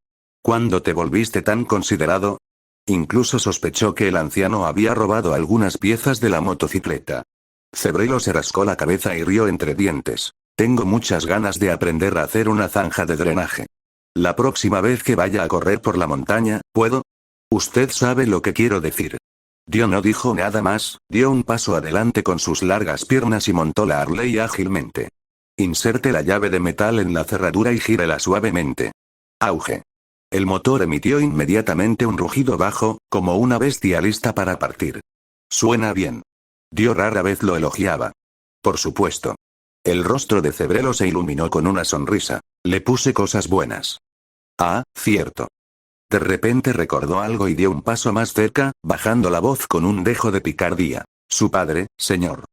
¿Cuándo te volviste tan considerado? Incluso sospechó que el anciano había robado algunas piezas de la motocicleta. Cebrelo se rascó la cabeza y rió entre dientes. Tengo muchas ganas de aprender a hacer una zanja de drenaje. La próxima vez que vaya a correr por la montaña, ¿puedo? Usted sabe lo que quiero decir. Dio no dijo nada más, dio un paso adelante con sus largas piernas y montó la Harley ágilmente. Inserte la llave de metal en la cerradura y gírela suavemente. Auge. El motor emitió inmediatamente un rugido bajo, como una bestia lista para partir. Suena bien. Dio rara vez lo elogiaba. Por supuesto. El rostro de Cebrelo se iluminó con una sonrisa. Le puse cosas buenas. Ah, cierto. De repente recordó algo y dio un paso más cerca, bajando la voz con un dejo de picardía. Su padre, señor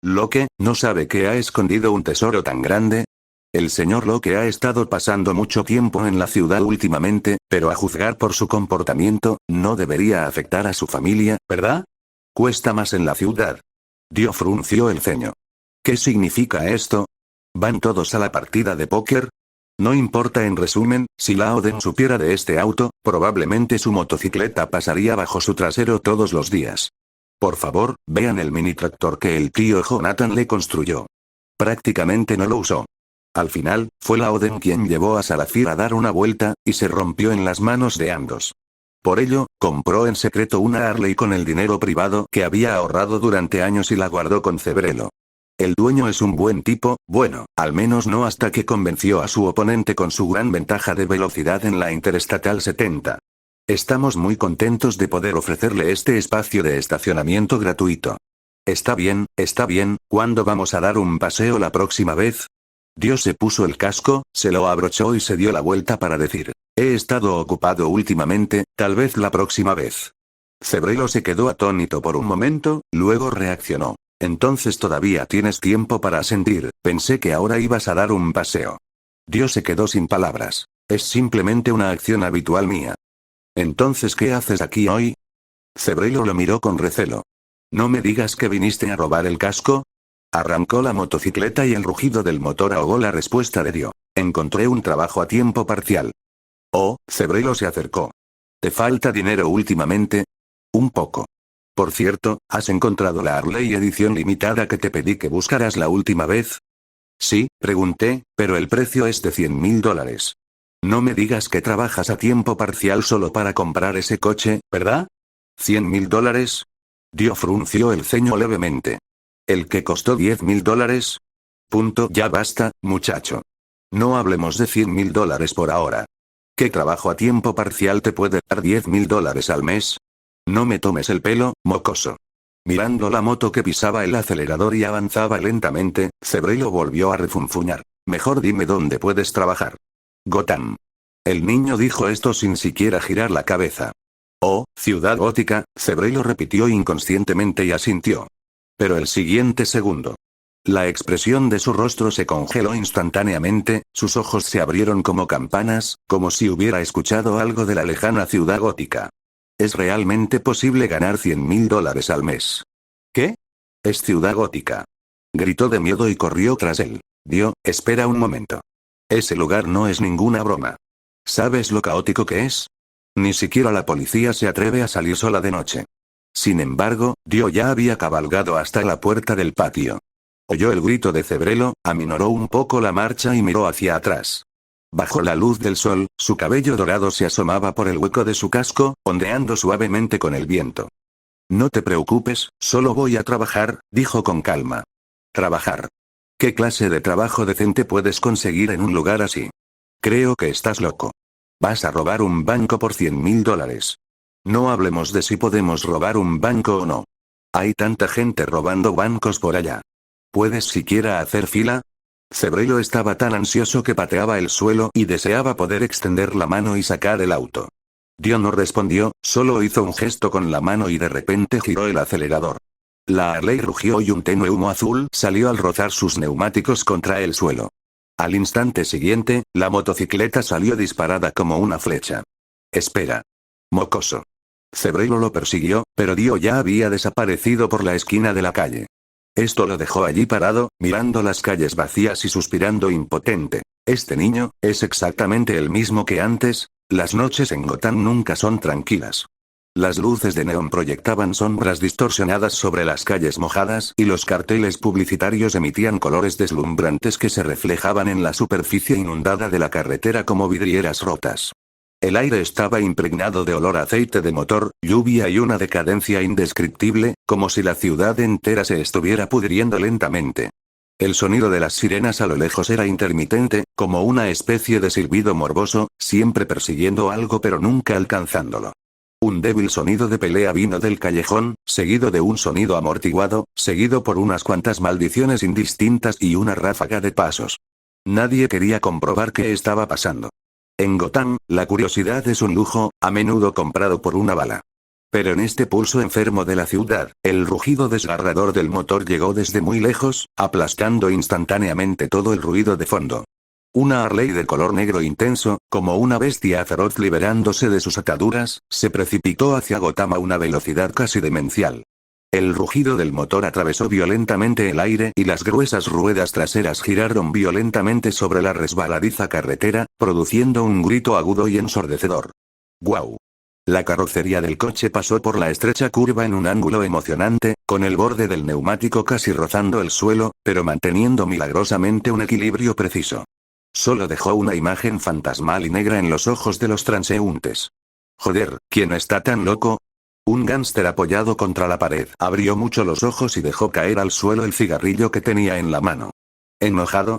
Locke, ¿no sabe que ha escondido un tesoro tan grande? El señor Locke ha estado pasando mucho tiempo en la ciudad últimamente, pero a juzgar por su comportamiento, no debería afectar a su familia, ¿verdad? Cuesta más en la ciudad. Dio frunció el ceño. ¿Qué significa esto? ¿Van todos a la partida de póker? No importa. En resumen, si Laoden supiera de este auto, probablemente su motocicleta pasaría bajo su trasero todos los días. Por favor, vean el mini tractor que el tío Jonathan le construyó. Prácticamente no lo usó. Al final, fue Laoden quien llevó a Salafir a dar una vuelta, y se rompió en las manos de ambos. Por ello, compró en secreto una Harley con el dinero privado que había ahorrado durante años y la guardó con Cebrelo. El dueño es un buen tipo, bueno, al menos no hasta que convenció a su oponente con su gran ventaja de velocidad en la Interestatal 70. Estamos muy contentos de poder ofrecerle este espacio de estacionamiento gratuito. Está bien, ¿cuándo vamos a dar un paseo la próxima vez? Dios se puso el casco, se lo abrochó y se dio la vuelta para decir, he estado ocupado últimamente, tal vez la próxima vez. Cebrelo se quedó atónito por un momento, luego reaccionó. Entonces todavía tienes tiempo para sentir, pensé que ahora ibas a dar un paseo. Dios se quedó sin palabras. Es simplemente una acción habitual mía. Entonces, ¿qué haces aquí hoy? Cebrelo lo miró con recelo. ¿No me digas que viniste a robar el casco? Arrancó la motocicleta y el rugido del motor ahogó la respuesta de Dio. Encontré un trabajo a tiempo parcial. Oh, Cebrelo se acercó. ¿Te falta dinero últimamente? Un poco. Por cierto, ¿has encontrado la Harley edición limitada que te pedí que buscaras la última vez? Sí, pregunté, pero el precio es de $100.000. No me digas que trabajas a tiempo parcial solo para comprar ese coche, ¿verdad? ¿$100.000? Dio frunció el ceño levemente. ¿El que costó $10.000? Ya basta, muchacho. No hablemos de $100.000 por ahora. ¿Qué trabajo a tiempo parcial te puede dar $10.000 al mes? No me tomes el pelo, mocoso. Mirando la moto que pisaba el acelerador y avanzaba lentamente, Cebrelo volvió a refunfuñar. Mejor dime dónde puedes trabajar. Gotham. El niño dijo esto sin siquiera girar la cabeza. Oh, Ciudad Gótica, Cebrelo repitió inconscientemente y asintió. Pero el siguiente segundo. La expresión de su rostro se congeló instantáneamente, sus ojos se abrieron como campanas, como si hubiera escuchado algo de la lejana Ciudad Gótica. ¿Es realmente posible ganar $100.000 al mes? ¿Qué? Es Ciudad Gótica. Gritó de miedo y corrió tras él. Espera un momento. Ese lugar no es ninguna broma. ¿Sabes lo caótico que es? Ni siquiera la policía se atreve a salir sola de noche. Sin embargo, Dio ya había cabalgado hasta la puerta del patio. Oyó el grito de Cebrelo, aminoró un poco la marcha y miró hacia atrás. Bajo la luz del sol, su cabello dorado se asomaba por el hueco de su casco, ondeando suavemente con el viento. No te preocupes, solo voy a trabajar, dijo con calma. ¿Trabajar? ¿Qué clase de trabajo decente puedes conseguir en un lugar así? Creo que estás loco. Vas a robar un banco por $100.000. No hablemos de si podemos robar un banco o no. Hay tanta gente robando bancos por allá. ¿Puedes siquiera hacer fila? Cebrelo estaba tan ansioso que pateaba el suelo y deseaba poder extender la mano y sacar el auto. Dio no respondió, solo hizo un gesto con la mano y de repente giró el acelerador. La Harley rugió y un tenue humo azul salió al rozar sus neumáticos contra el suelo. Al instante siguiente, la motocicleta salió disparada como una flecha. Espera. Mocoso. Cebrelo lo persiguió, pero Dio ya había desaparecido por la esquina de la calle. Esto lo dejó allí parado, mirando las calles vacías y suspirando impotente. Este niño, es exactamente el mismo que antes. Las noches en Gotham nunca son tranquilas. Las luces de neón proyectaban sombras distorsionadas sobre las calles mojadas y los carteles publicitarios emitían colores deslumbrantes que se reflejaban en la superficie inundada de la carretera como vidrieras rotas. El aire estaba impregnado de olor a aceite de motor, lluvia y una decadencia indescriptible, como si la ciudad entera se estuviera pudriendo lentamente. El sonido de las sirenas a lo lejos era intermitente, como una especie de silbido morboso, siempre persiguiendo algo pero nunca alcanzándolo. Un débil sonido de pelea vino del callejón, seguido de un sonido amortiguado, seguido por unas cuantas maldiciones indistintas y una ráfaga de pasos. Nadie quería comprobar qué estaba pasando. En Gotham, la curiosidad es un lujo, a menudo comprado por una bala. Pero en este pulso enfermo de la ciudad, el rugido desgarrador del motor llegó desde muy lejos, aplastando instantáneamente todo el ruido de fondo. Una Harley de color negro intenso, como una bestia feroz liberándose de sus ataduras, se precipitó hacia Gotham a una velocidad casi demencial. El rugido del motor atravesó violentamente el aire y las gruesas ruedas traseras giraron violentamente sobre la resbaladiza carretera, produciendo un grito agudo y ensordecedor. ¡Guau! La carrocería del coche pasó por la estrecha curva en un ángulo emocionante, con el borde del neumático casi rozando el suelo, pero manteniendo milagrosamente un equilibrio preciso. Solo dejó una imagen fantasmal y negra en los ojos de los transeúntes. Joder, ¿quién está tan loco? Un gánster apoyado contra la pared abrió mucho los ojos y dejó caer al suelo el cigarrillo que tenía en la mano. ¿Enojado?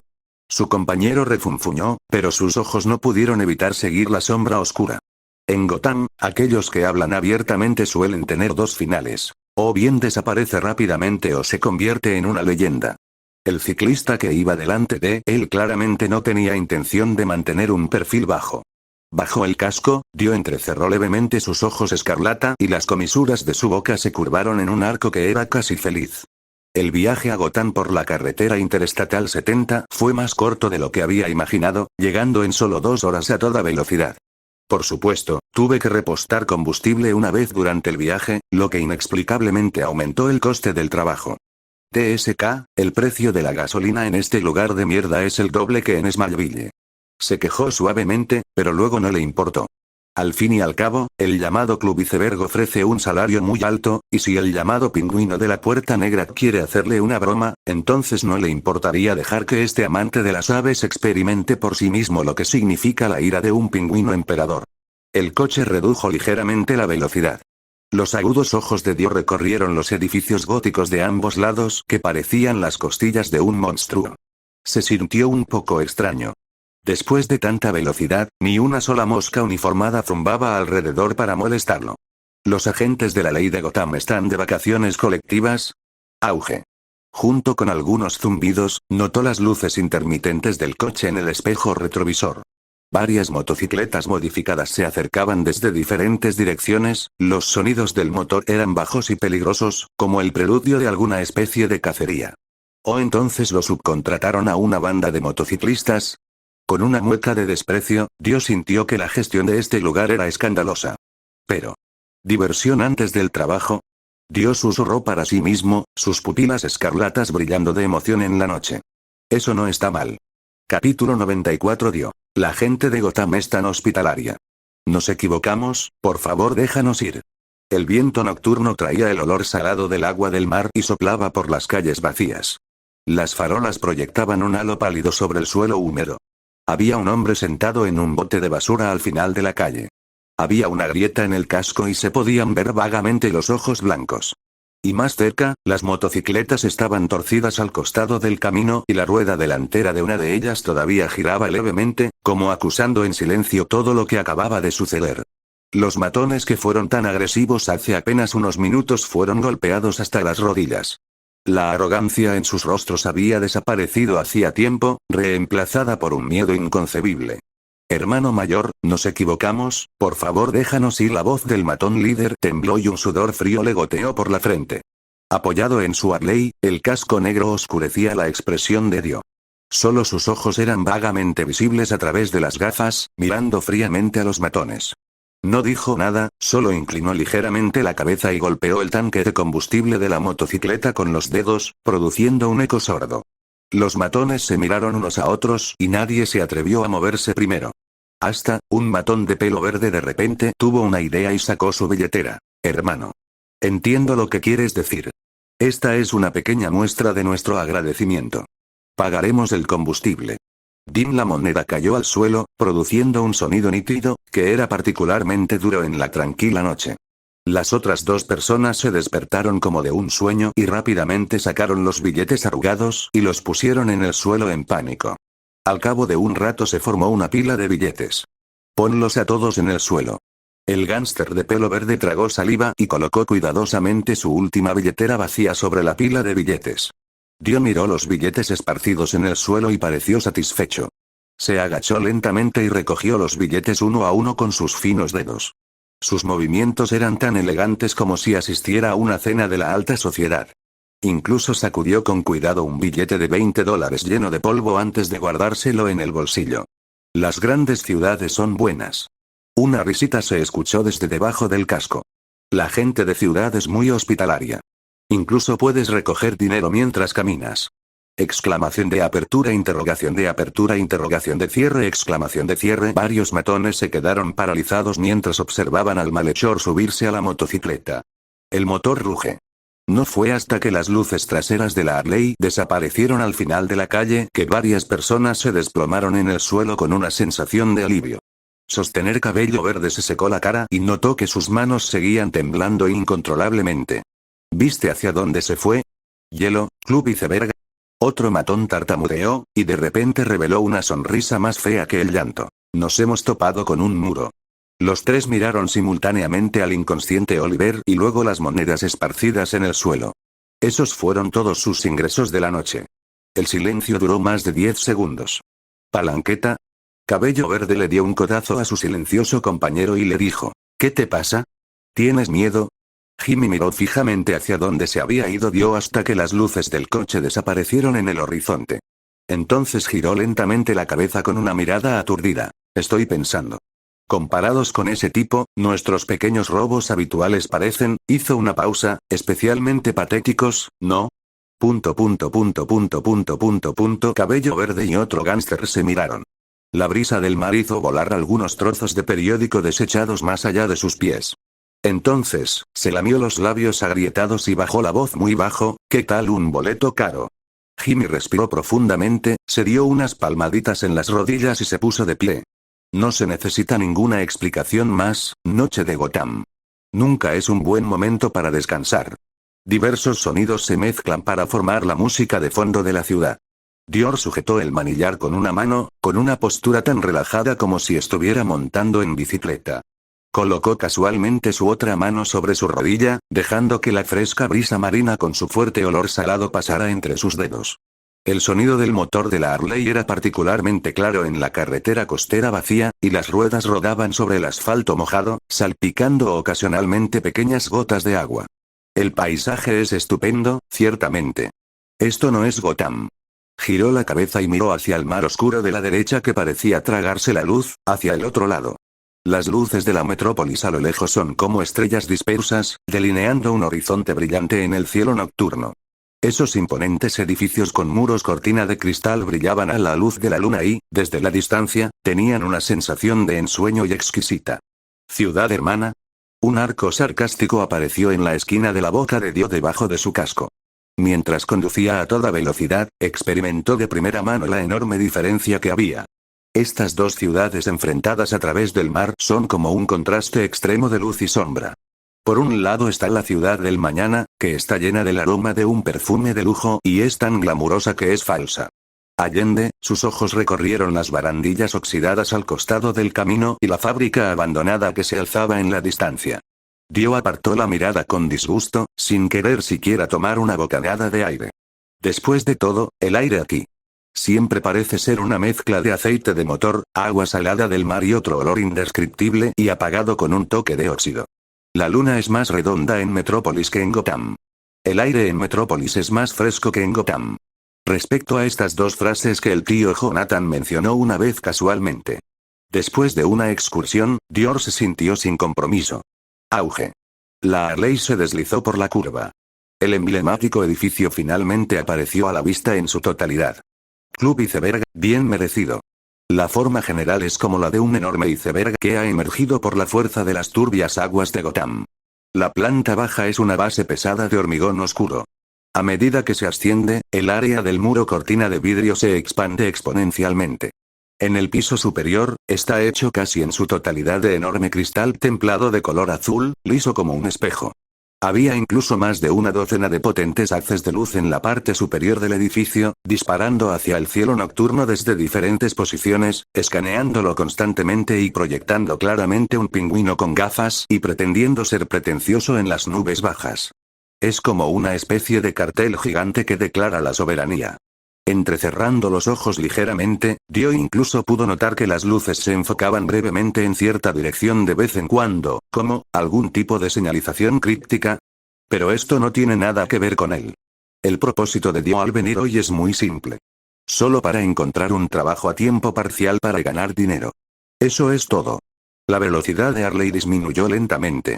Su compañero refunfuñó, pero sus ojos no pudieron evitar seguir la sombra oscura. En Gotham, aquellos que hablan abiertamente suelen tener dos finales. O bien desaparece rápidamente o se convierte en una leyenda. El ciclista que iba delante de él claramente no tenía intención de mantener un perfil bajo. Bajó el casco, Dio entrecerró levemente sus ojos escarlata y las comisuras de su boca se curvaron en un arco que era casi feliz. El viaje a Gotham por la carretera Interestatal 70 fue más corto de lo que había imaginado, llegando en solo 2 horas a toda velocidad. Por supuesto, tuve que repostar combustible una vez durante el viaje, lo que inexplicablemente aumentó el coste del trabajo. TSK, el precio de la gasolina en este lugar de mierda es el doble que en Smallville. Se quejó suavemente, pero luego no le importó. Al fin y al cabo, el llamado Club Iceberg ofrece un salario muy alto, y si el llamado Pingüino de la Puerta Negra quiere hacerle una broma, entonces no le importaría dejar que este amante de las aves experimente por sí mismo lo que significa la ira de un pingüino emperador. El coche redujo ligeramente la velocidad. Los agudos ojos de Dio recorrieron los edificios góticos de ambos lados que parecían las costillas de un monstruo. Se sintió un poco extraño. Después de tanta velocidad, ni una sola mosca uniformada zumbaba alrededor para molestarlo. ¿Los agentes de la ley de Gotham están de vacaciones colectivas? Auge. Junto con algunos zumbidos, notó las luces intermitentes del coche en el espejo retrovisor. Varias motocicletas modificadas se acercaban desde diferentes direcciones, los sonidos del motor eran bajos y peligrosos, como el preludio de alguna especie de cacería. ¿O entonces lo subcontrataron a una banda de motociclistas? Con una mueca de desprecio, Dio sintió que la gestión de este lugar era escandalosa. Pero, ¿diversión antes del trabajo? Dio susurró para sí mismo, sus pupilas escarlatas brillando de emoción en la noche. Eso no está mal. Capítulo 94. Dio. La gente de Gotham es tan hospitalaria. Nos equivocamos, por favor déjanos ir. El viento nocturno traía el olor salado del agua del mar y soplaba por las calles vacías. Las farolas proyectaban un halo pálido sobre el suelo húmedo. Había un hombre sentado en un bote de basura al final de la calle. Había una grieta en el casco y se podían ver vagamente los ojos blancos. Y más cerca, las motocicletas estaban torcidas al costado del camino y la rueda delantera de una de ellas todavía giraba levemente, como acusando en silencio todo lo que acababa de suceder. Los matones que fueron tan agresivos hace apenas unos minutos fueron golpeados hasta las rodillas. La arrogancia en sus rostros había desaparecido hacía tiempo, reemplazada por un miedo inconcebible. Hermano mayor, nos equivocamos, por favor déjanos ir. La voz del matón líder tembló y un sudor frío le goteó por la frente. Apoyado en su Harley, el casco negro oscurecía la expresión de Dio. Solo sus ojos eran vagamente visibles a través de las gafas, mirando fríamente a los matones. No dijo nada, solo inclinó ligeramente la cabeza y golpeó el tanque de combustible de la motocicleta con los dedos, produciendo un eco sordo. Los matones se miraron unos a otros y nadie se atrevió a moverse primero. Hasta, un matón de pelo verde de repente tuvo una idea y sacó su billetera. Hermano. Entiendo lo que quieres decir. Esta es una pequeña muestra de nuestro agradecimiento. Pagaremos el combustible. La moneda cayó al suelo, produciendo un sonido nítido, que era particularmente duro en la tranquila noche. Las otras dos personas se despertaron como de un sueño y rápidamente sacaron los billetes arrugados y los pusieron en el suelo en pánico. Al cabo de un rato se formó una pila de billetes. Ponlos a todos en el suelo. El gánster de pelo verde tragó saliva y colocó cuidadosamente su última billetera vacía sobre la pila de billetes. Dio miró los billetes esparcidos en el suelo y pareció satisfecho. Se agachó lentamente y recogió los billetes uno a uno con sus finos dedos. Sus movimientos eran tan elegantes como si asistiera a una cena de la alta sociedad. Incluso sacudió con cuidado un billete de $20 lleno de polvo antes de guardárselo en el bolsillo. Las grandes ciudades son buenas. Una risita se escuchó desde debajo del casco. La gente de ciudad es muy hospitalaria. Incluso puedes recoger dinero mientras caminas. Exclamación de apertura, interrogación de cierre, exclamación de cierre. Varios matones se quedaron paralizados mientras observaban al malhechor subirse a la motocicleta. El motor ruge. No fue hasta que las luces traseras de la Harley desaparecieron al final de la calle que varias personas se desplomaron en el suelo con una sensación de alivio. Sostener Cabello Verde se secó la cara y notó que sus manos seguían temblando incontrolablemente. ¿Viste hacia dónde se fue? Hielo, Club Iceberg. Otro matón tartamudeó, y de repente reveló una sonrisa más fea que el llanto. Nos hemos topado con un muro. Los tres miraron simultáneamente al inconsciente Oliver y luego las monedas esparcidas en el suelo. Esos fueron todos sus ingresos de la noche. El silencio duró más de 10 segundos. ¿Palanqueta? Cabello Verde le dio un codazo a su silencioso compañero y le dijo, ¿qué te pasa? ¿Tienes miedo? Jimmy miró fijamente hacia donde se había ido Dio hasta que las luces del coche desaparecieron en el horizonte. Entonces giró lentamente la cabeza con una mirada aturdida. Estoy pensando. Comparados con ese tipo, nuestros pequeños robos habituales parecen, hizo una pausa, especialmente patéticos, ¿no? Cabello Verde y otro gánster se miraron. La brisa del mar hizo volar algunos trozos de periódico desechados más allá de sus pies. Entonces, se lamió los labios agrietados y bajó la voz muy bajo: ¿qué tal un boleto caro? Jimmy respiró profundamente, se dio unas palmaditas en las rodillas y se puso de pie. No se necesita ninguna explicación más, noche de Gotham. Nunca es un buen momento para descansar. Diversos sonidos se mezclan para formar la música de fondo de la ciudad. Dior sujetó el manillar con una mano, con una postura tan relajada como si estuviera montando en bicicleta. Colocó casualmente su otra mano sobre su rodilla, dejando que la fresca brisa marina con su fuerte olor salado pasara entre sus dedos. El sonido del motor de la Harley era particularmente claro en la carretera costera vacía, y las ruedas rodaban sobre el asfalto mojado, salpicando ocasionalmente pequeñas gotas de agua. El paisaje es estupendo, ciertamente. Esto no es Gotham. Giró la cabeza y miró hacia el mar oscuro de la derecha que parecía tragarse la luz, hacia el otro lado. Las luces de la metrópolis a lo lejos son como estrellas dispersas, delineando un horizonte brillante en el cielo nocturno. Esos imponentes edificios con muros cortina de cristal brillaban a la luz de la luna y, desde la distancia, tenían una sensación de ensueño y exquisita. ¿Ciudad hermana? Un arco sarcástico apareció en la esquina de la boca de Dio debajo de su casco. Mientras conducía a toda velocidad, experimentó de primera mano la enorme diferencia que había. Estas dos ciudades enfrentadas a través del mar son como un contraste extremo de luz y sombra. Por un lado está la ciudad del mañana, que está llena del aroma de un perfume de lujo y es tan glamurosa que es falsa. Allende, sus ojos recorrieron las barandillas oxidadas al costado del camino y la fábrica abandonada que se alzaba en la distancia. Dio apartó la mirada con disgusto, sin querer siquiera tomar una bocanada de aire. Después de todo, el aire aquí siempre parece ser una mezcla de aceite de motor, agua salada del mar y otro olor indescriptible y apagado con un toque de óxido. La luna es más redonda en Metrópolis que en Gotham. El aire en Metrópolis es más fresco que en Gotham. Respecto a estas dos frases que el tío Jonathan mencionó una vez casualmente. Después de una excursión, Dior se sintió sin compromiso. Auge. La Harley se deslizó por la curva. El emblemático edificio finalmente apareció a la vista en su totalidad. Club Iceberg, bien merecido. La forma general es como la de un enorme iceberg que ha emergido por la fuerza de las turbias aguas de Gotham. La planta baja es una base pesada de hormigón oscuro. A medida que se asciende, el área del muro cortina de vidrio se expande exponencialmente. En el piso superior, está hecho casi en su totalidad de enorme cristal templado de color azul, liso como un espejo. Había incluso más de una docena de potentes haces de luz en la parte superior del edificio, disparando hacia el cielo nocturno desde diferentes posiciones, escaneándolo constantemente y proyectando claramente un pingüino con gafas y pretendiendo ser pretencioso en las nubes bajas. Es como una especie de cartel gigante que declara la soberanía. Entrecerrando los ojos ligeramente, Dio incluso pudo notar que las luces se enfocaban brevemente en cierta dirección de vez en cuando, como algún tipo de señalización críptica. Pero esto no tiene nada que ver con él. El propósito de Dio al venir hoy es muy simple. Solo para encontrar un trabajo a tiempo parcial para ganar dinero. Eso es todo. La velocidad de Harley disminuyó lentamente.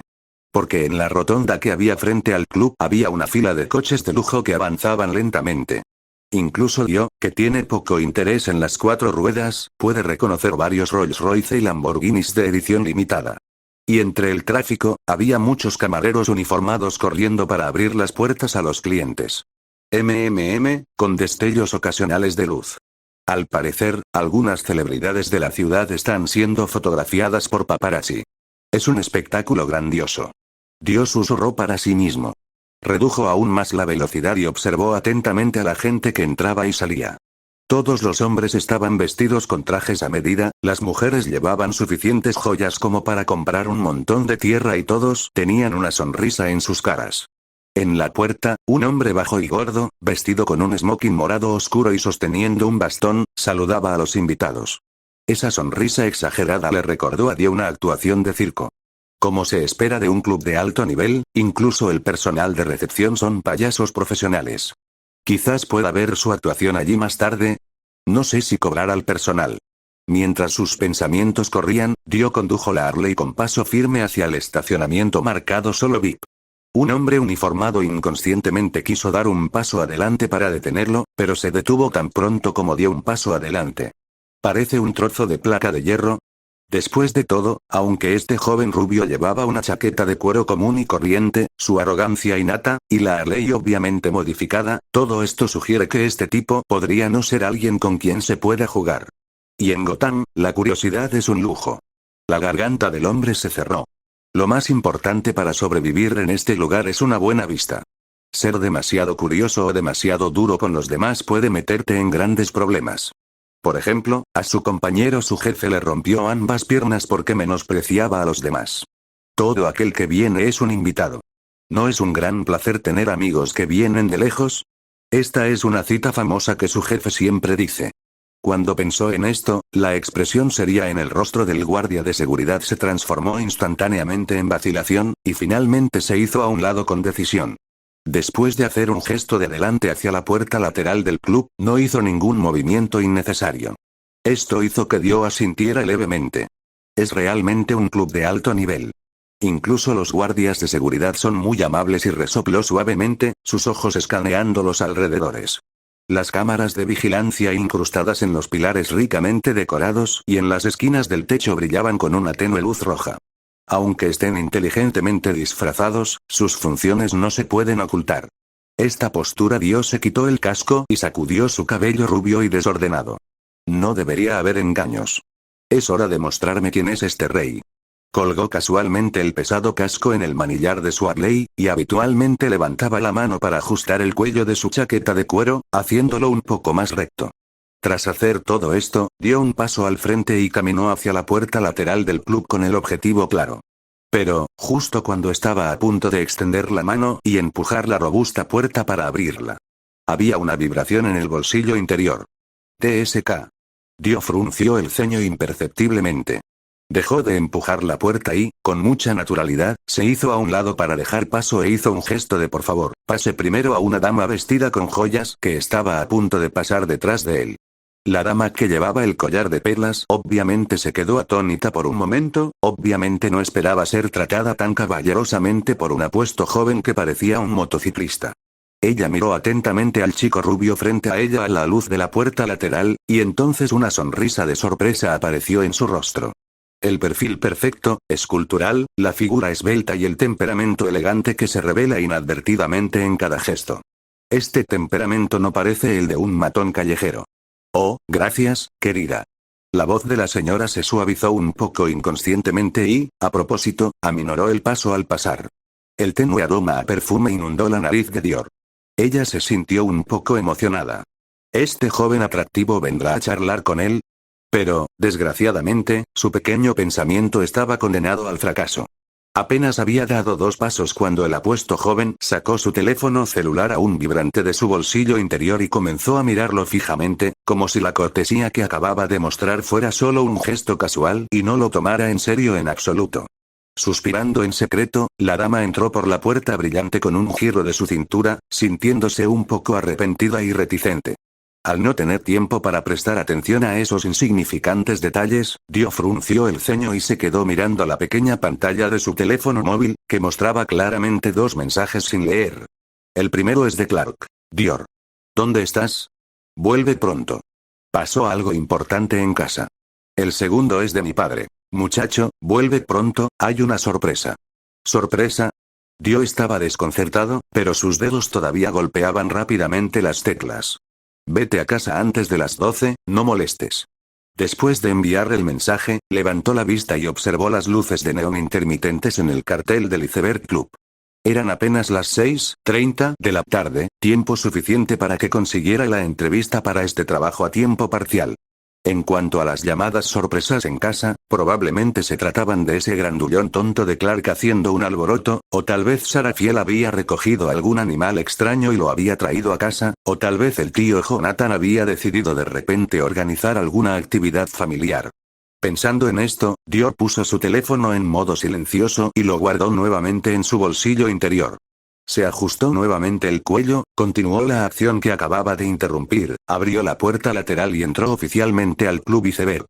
Porque en la rotonda que había frente al club había una fila de coches de lujo que avanzaban lentamente. Incluso Dio, que tiene poco interés en las cuatro ruedas, puede reconocer varios Rolls-Royce y Lamborghinis de edición limitada. Y entre el tráfico, había muchos camareros uniformados corriendo para abrir las puertas a los clientes. Con destellos ocasionales de luz. Al parecer, algunas celebridades de la ciudad están siendo fotografiadas por paparazzi. Es un espectáculo grandioso. Dio susurró para sí mismo. Redujo aún más la velocidad y observó atentamente a la gente que entraba y salía. Todos los hombres estaban vestidos con trajes a medida, las mujeres llevaban suficientes joyas como para comprar un montón de tierra y todos tenían una sonrisa en sus caras. En la puerta, un hombre bajo y gordo, vestido con un smoking morado oscuro y sosteniendo un bastón, saludaba a los invitados. Esa sonrisa exagerada le recordó a Dio una actuación de circo. Como se espera de un club de alto nivel, incluso el personal de recepción son payasos profesionales. Quizás pueda ver su actuación allí más tarde. No sé si cobrar al personal. Mientras sus pensamientos corrían, Dio condujo la Harley con paso firme hacia el estacionamiento marcado solo VIP. Un hombre uniformado inconscientemente quiso dar un paso adelante para detenerlo, pero se detuvo tan pronto como dio un paso adelante. Parece un trozo de placa de hierro. Después de todo, aunque este joven rubio llevaba una chaqueta de cuero común y corriente, su arrogancia innata, y la ley obviamente modificada, todo esto sugiere que este tipo podría no ser alguien con quien se pueda jugar. Y en Gotham, la curiosidad es un lujo. La garganta del hombre se cerró. Lo más importante para sobrevivir en este lugar es una buena vista. Ser demasiado curioso o demasiado duro con los demás puede meterte en grandes problemas. Por ejemplo, a su compañero su jefe le rompió ambas piernas porque menospreciaba a los demás. Todo aquel que viene es un invitado. ¿No es un gran placer tener amigos que vienen de lejos? Esta es una cita famosa que su jefe siempre dice. Cuando pensó en esto, la expresión seria en el rostro del guardia de seguridad se transformó instantáneamente en vacilación, y finalmente se hizo a un lado con decisión. Después de hacer un gesto de adelante hacia la puerta lateral del club, no hizo ningún movimiento innecesario. Esto hizo que Dio asintiera levemente. Es realmente un club de alto nivel. Incluso los guardias de seguridad son muy amables y resopló suavemente, sus ojos escaneando los alrededores. Las cámaras de vigilancia incrustadas en los pilares ricamente decorados y en las esquinas del techo brillaban con una tenue luz roja. Aunque estén inteligentemente disfrazados, sus funciones no se pueden ocultar. Esta postura Dio se quitó el casco y sacudió su cabello rubio y desordenado. No debería haber engaños. Es hora de mostrarme quién es este rey. Colgó casualmente el pesado casco en el manillar de su Harley, y habitualmente levantaba la mano para ajustar el cuello de su chaqueta de cuero, haciéndolo un poco más recto. Tras hacer todo esto, dio un paso al frente y caminó hacia la puerta lateral del club con el objetivo claro. Pero, justo cuando estaba a punto de extender la mano y empujar la robusta puerta para abrirla, había una vibración en el bolsillo interior. TSK. Dio frunció el ceño imperceptiblemente. Dejó de empujar la puerta y, con mucha naturalidad, se hizo a un lado para dejar paso e hizo un gesto de por favor, pase primero a una dama vestida con joyas que estaba a punto de pasar detrás de él. La dama que llevaba el collar de perlas obviamente se quedó atónita por un momento, obviamente no esperaba ser tratada tan caballerosamente por un apuesto joven que parecía un motociclista. Ella miró atentamente al chico rubio frente a ella a la luz de la puerta lateral, y entonces una sonrisa de sorpresa apareció en su rostro. El perfil perfecto, escultural, la figura esbelta y el temperamento elegante que se revela inadvertidamente en cada gesto. Este temperamento no parece el de un matón callejero. Oh, gracias, querida. La voz de la señora se suavizó un poco inconscientemente y, a propósito, aminoró el paso al pasar. El tenue aroma a perfume inundó la nariz de Dior. Ella se sintió un poco emocionada. ¿Este joven atractivo vendrá a charlar con él? Pero, desgraciadamente, su pequeño pensamiento estaba condenado al fracaso. Apenas había dado 2 pasos cuando el apuesto joven sacó su teléfono celular aún vibrante de su bolsillo interior y comenzó a mirarlo fijamente, como si la cortesía que acababa de mostrar fuera solo un gesto casual y no lo tomara en serio en absoluto. Suspirando en secreto, la dama entró por la puerta brillante con un giro de su cintura, sintiéndose un poco arrepentida y reticente. Al no tener tiempo para prestar atención a esos insignificantes detalles, Dio frunció el ceño y se quedó mirando la pequeña pantalla de su teléfono móvil, que mostraba claramente 2 mensajes sin leer. El primero es de Clark. Dior. ¿Dónde estás? Vuelve pronto. Pasó algo importante en casa. El segundo es de mi padre. Muchacho, vuelve pronto, hay una sorpresa. ¿Sorpresa? Dio estaba desconcertado, pero sus dedos todavía golpeaban rápidamente las teclas. Vete a casa antes de las 12, no molestes. Después de enviar el mensaje, levantó la vista y observó las luces de neón intermitentes en el cartel del Iceberg Club. Eran apenas las 6:30 de la tarde, tiempo suficiente para que consiguiera la entrevista para este trabajo a tiempo parcial. En cuanto a las llamadas sorpresas en casa, probablemente se trataban de ese grandullón tonto de Clark haciendo un alboroto, o tal vez Sarah Fiel había recogido algún animal extraño y lo había traído a casa, o tal vez el tío Jonathan había decidido de repente organizar alguna actividad familiar. Pensando en esto, Dior puso su teléfono en modo silencioso y lo guardó nuevamente en su bolsillo interior. Se ajustó nuevamente el cuello, continuó la acción que acababa de interrumpir, abrió la puerta lateral y entró oficialmente al Club Iceberg.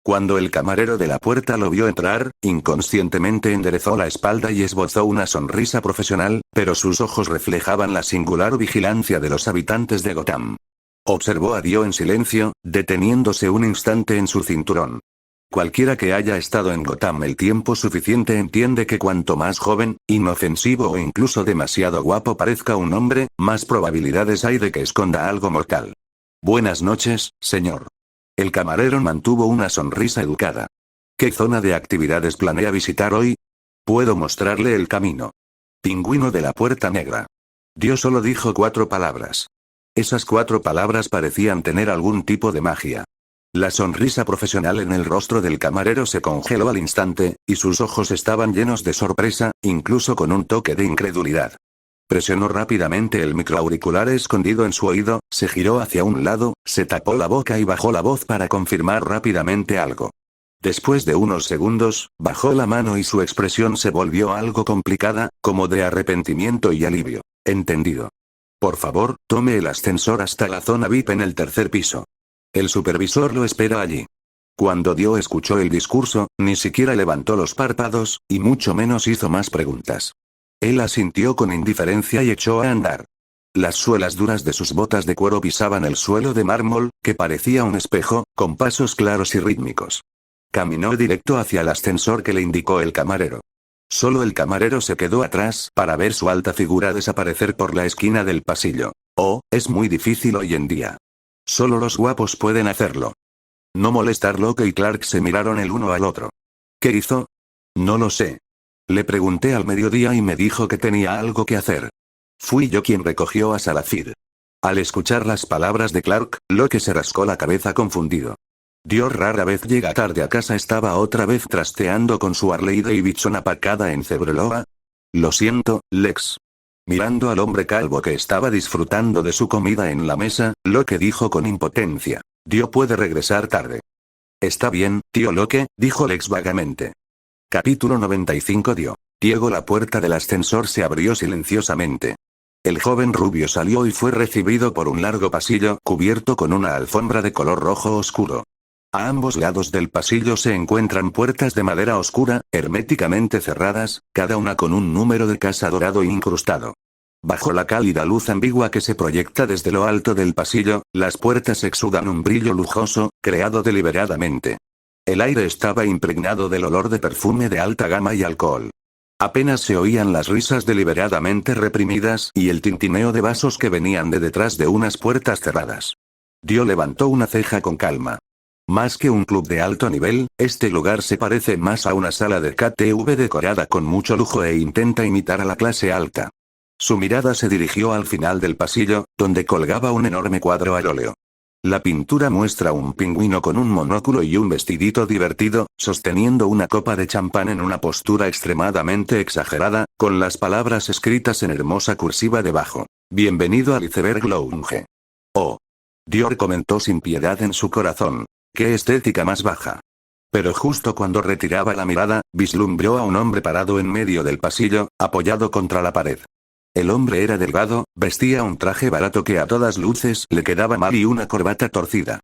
Cuando el camarero de la puerta lo vio entrar, inconscientemente enderezó la espalda y esbozó una sonrisa profesional, pero sus ojos reflejaban la singular vigilancia de los habitantes de Gotham. Observó a Dio en silencio, deteniéndose un instante en su cinturón. Cualquiera que haya estado en Gotham el tiempo suficiente entiende que cuanto más joven, inofensivo o incluso demasiado guapo parezca un hombre, más probabilidades hay de que esconda algo mortal. Buenas noches, señor. El camarero mantuvo una sonrisa educada. ¿Qué zona de actividades planea visitar hoy? Puedo mostrarle el camino. Pingüino de la Puerta Negra. Dio solo dijo 4 palabras. Esas 4 palabras parecían tener algún tipo de magia. La sonrisa profesional en el rostro del camarero se congeló al instante, y sus ojos estaban llenos de sorpresa, incluso con un toque de incredulidad. Presionó rápidamente el microauricular escondido en su oído, se giró hacia un lado, se tapó la boca y bajó la voz para confirmar rápidamente algo. Después de unos segundos, bajó la mano y su expresión se volvió algo complicada, como de arrepentimiento y alivio. Entendido. Por favor, tome el ascensor hasta la zona VIP en el 3er piso. El supervisor lo espera allí. Cuando Dio escuchó el discurso, ni siquiera levantó los párpados, y mucho menos hizo más preguntas. Él asintió con indiferencia y echó a andar. Las suelas duras de sus botas de cuero pisaban el suelo de mármol, que parecía un espejo, con pasos claros y rítmicos. Caminó directo hacia el ascensor que le indicó el camarero. Solo el camarero se quedó atrás para ver su alta figura desaparecer por la esquina del pasillo. Oh, es muy difícil hoy en día. Solo los guapos pueden hacerlo. No molestar. Locke y Clark se miraron el uno al otro. ¿Qué hizo? No lo sé. Le pregunté al mediodía y me dijo que tenía algo que hacer. Fui yo quien recogió a Salazar. Al escuchar las palabras de Clark, Locke se rascó la cabeza confundido. Dio rara vez llega tarde a casa. Estaba otra vez trasteando con su Harley Davidson apacada en Cebreloa. Lo siento, Lex. Mirando al hombre calvo que estaba disfrutando de su comida en la mesa, Locke dijo con impotencia. Dio puede regresar tarde. Está bien, tío Locke, dijo Lex vagamente. Capítulo 95. Diego. La puerta del ascensor se abrió silenciosamente. El joven rubio salió y fue recibido por un largo pasillo cubierto con una alfombra de color rojo oscuro. A ambos lados del pasillo se encuentran puertas de madera oscura, herméticamente cerradas, cada una con un número de casa dorado incrustado. Bajo la cálida luz ambigua que se proyecta desde lo alto del pasillo, las puertas exudan un brillo lujoso, creado deliberadamente. El aire estaba impregnado del olor de perfume de alta gama y alcohol. Apenas se oían las risas deliberadamente reprimidas y el tintineo de vasos que venían de detrás de unas puertas cerradas. Dio levantó una ceja con calma. Más que un club de alto nivel, este lugar se parece más a una sala de KTV decorada con mucho lujo e intenta imitar a la clase alta. Su mirada se dirigió al final del pasillo, donde colgaba un enorme cuadro al óleo. La pintura muestra un pingüino con un monóculo y un vestidito divertido, sosteniendo una copa de champán en una postura extremadamente exagerada, con las palabras escritas en hermosa cursiva debajo. Bienvenido al Iceberg Lounge. Oh. Dior comentó sin piedad en su corazón. ¡Qué estética más baja! Pero justo cuando retiraba la mirada, vislumbró a un hombre parado en medio del pasillo, apoyado contra la pared. El hombre era delgado, vestía un traje barato que a todas luces le quedaba mal y una corbata torcida.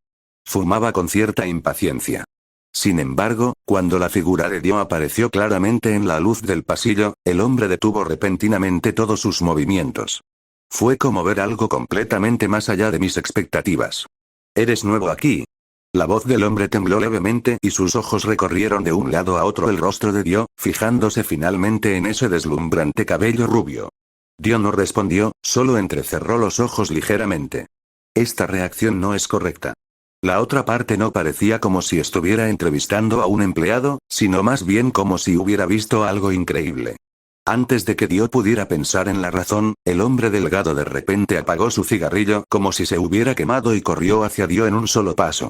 Fumaba con cierta impaciencia. Sin embargo, cuando la figura de Dio apareció claramente en la luz del pasillo, el hombre detuvo repentinamente todos sus movimientos. Fue como ver algo completamente más allá de mis expectativas. ¿Eres nuevo aquí? La voz del hombre tembló levemente y sus ojos recorrieron de un lado a otro el rostro de Dio, fijándose finalmente en ese deslumbrante cabello rubio. Dio no respondió, solo entrecerró los ojos ligeramente. Esta reacción no es correcta. La otra parte no parecía como si estuviera entrevistando a un empleado, sino más bien como si hubiera visto algo increíble. Antes de que Dio pudiera pensar en la razón, el hombre delgado de repente apagó su cigarrillo como si se hubiera quemado y corrió hacia Dio en un solo paso.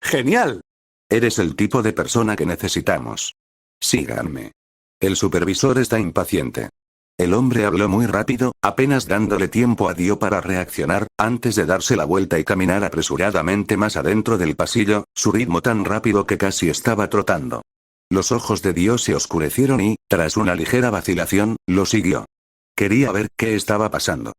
¡Genial! Eres el tipo de persona que necesitamos. Síganme. El supervisor está impaciente. El hombre habló muy rápido, apenas dándole tiempo a Dio para reaccionar, antes de darse la vuelta y caminar apresuradamente más adentro del pasillo, su ritmo tan rápido que casi estaba trotando. Los ojos de Dio se oscurecieron y, tras una ligera vacilación, lo siguió. Quería ver qué estaba pasando.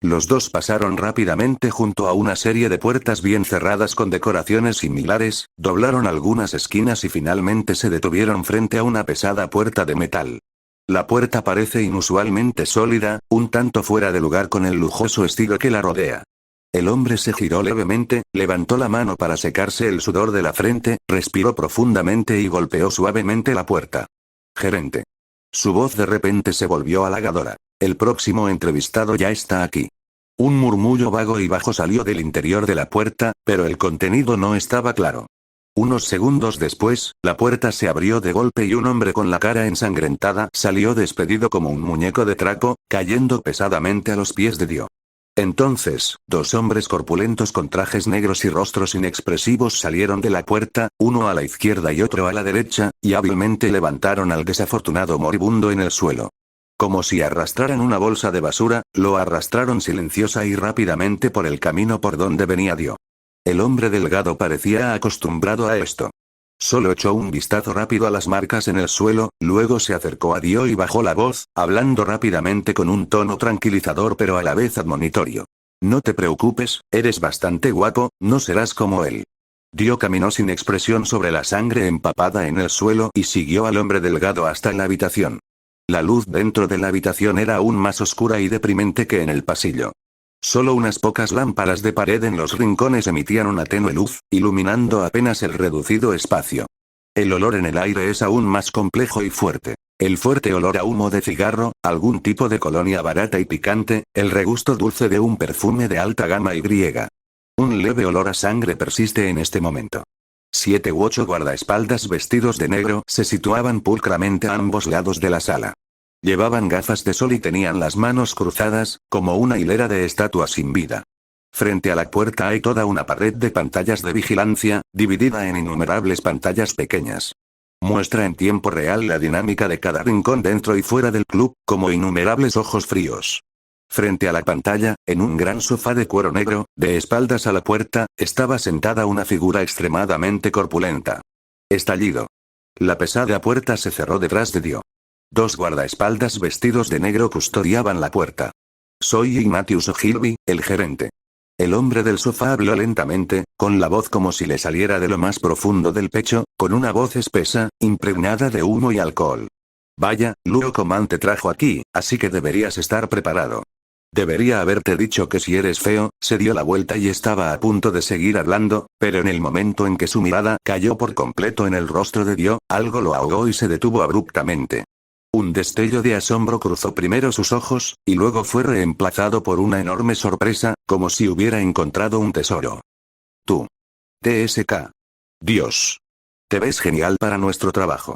Los dos pasaron rápidamente junto a una serie de puertas bien cerradas con decoraciones similares, doblaron algunas esquinas y finalmente se detuvieron frente a una pesada puerta de metal. La puerta parece inusualmente sólida, un tanto fuera de lugar con el lujoso estilo que la rodea. El hombre se giró levemente, levantó la mano para secarse el sudor de la frente, respiró profundamente y golpeó suavemente la puerta. Gerente. Su voz de repente se volvió halagadora. El próximo entrevistado ya está aquí. Un murmullo vago y bajo salió del interior de la puerta, pero el contenido no estaba claro. Unos segundos después, la puerta se abrió de golpe y un hombre con la cara ensangrentada salió despedido como un muñeco de trapo, cayendo pesadamente a los pies de Dio. Entonces, dos hombres corpulentos con trajes negros y rostros inexpresivos salieron de la puerta, uno a la izquierda y otro a la derecha, y hábilmente levantaron al desafortunado moribundo en el suelo. Como si arrastraran una bolsa de basura, lo arrastraron silenciosa y rápidamente por el camino por donde venía Dio. El hombre delgado parecía acostumbrado a esto. Solo echó un vistazo rápido a las marcas en el suelo, luego se acercó a Dio y bajó la voz, hablando rápidamente con un tono tranquilizador pero a la vez admonitorio. No te preocupes, eres bastante guapo, no serás como él. Dio caminó sin expresión sobre la sangre empapada en el suelo y siguió al hombre delgado hasta la habitación. La luz dentro de la habitación era aún más oscura y deprimente que en el pasillo. Solo unas pocas lámparas de pared en los rincones emitían una tenue luz, iluminando apenas el reducido espacio. El olor en el aire es aún más complejo y fuerte. El fuerte olor a humo de cigarro, algún tipo de colonia barata y picante, el regusto dulce de un perfume de alta gama y griega. Un leve olor a sangre persiste en este momento. 7 u 8 guardaespaldas vestidos de negro se situaban pulcramente a ambos lados de la sala. Llevaban gafas de sol y tenían las manos cruzadas, como una hilera de estatuas sin vida. Frente a la puerta hay toda una pared de pantallas de vigilancia, dividida en innumerables pantallas pequeñas. Muestra en tiempo real la dinámica de cada rincón dentro y fuera del club, como innumerables ojos fríos. Frente a la pantalla, en un gran sofá de cuero negro, de espaldas a la puerta, estaba sentada una figura extremadamente corpulenta. Estallido. La pesada puerta se cerró detrás de Dio. 2 guardaespaldas vestidos de negro custodiaban la puerta. Soy Ignatius Ogilvy, el gerente. El hombre del sofá habló lentamente, con la voz como si le saliera de lo más profundo del pecho, con una voz espesa, impregnada de humo y alcohol. Vaya, Luo Coman te trajo aquí, así que deberías estar preparado. Debería haberte dicho que si eres feo. Se dio la vuelta y estaba a punto de seguir hablando, pero en el momento en que su mirada cayó por completo en el rostro de Dio, algo lo ahogó y se detuvo abruptamente. Un destello de asombro cruzó primero sus ojos, y luego fue reemplazado por una enorme sorpresa, como si hubiera encontrado un tesoro. Tú. TSK. Dios. Te ves genial para nuestro trabajo.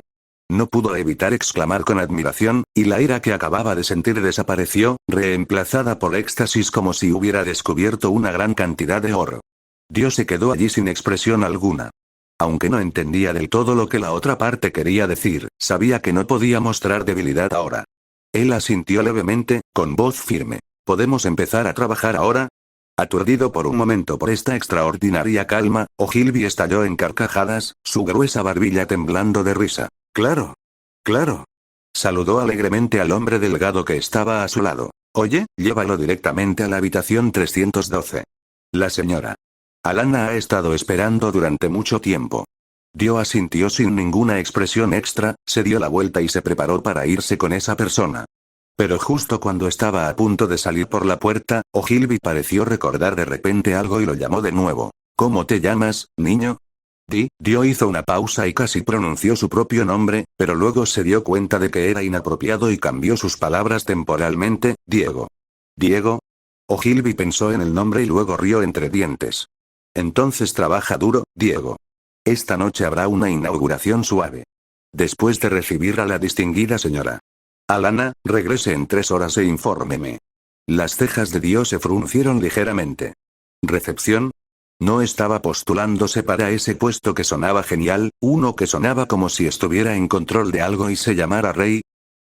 No pudo evitar exclamar con admiración, y la ira que acababa de sentir desapareció, reemplazada por éxtasis como si hubiera descubierto una gran cantidad de oro. Dios se quedó allí sin expresión alguna. Aunque no entendía del todo lo que la otra parte quería decir, sabía que no podía mostrar debilidad ahora. Él asintió levemente, con voz firme. ¿Podemos empezar a trabajar ahora? Aturdido por un momento por esta extraordinaria calma, Ogilvy estalló en carcajadas, su gruesa barbilla temblando de risa. Claro. Claro. Saludó alegremente al hombre delgado que estaba a su lado. Oye, llévalo directamente a la habitación 312. La señora Alana ha estado esperando durante mucho tiempo. Dio asintió sin ninguna expresión extra, se dio la vuelta y se preparó para irse con esa persona. Pero justo cuando estaba a punto de salir por la puerta, Ogilvy pareció recordar de repente algo y lo llamó de nuevo. ¿Cómo te llamas, niño? Dio hizo una pausa y casi pronunció su propio nombre, pero luego se dio cuenta de que era inapropiado y cambió sus palabras temporalmente. Diego. ¿Diego? Ogilvy pensó en el nombre y luego rió entre dientes. Entonces trabaja duro, Diego. Esta noche habrá una inauguración suave. Después de recibir a la distinguida señora Alana, regrese en 3 horas e infórmeme. Las cejas de Dio se fruncieron ligeramente. ¿Recepción? No estaba postulándose para ese puesto que sonaba genial, uno que sonaba como si estuviera en control de algo y se llamara Rey.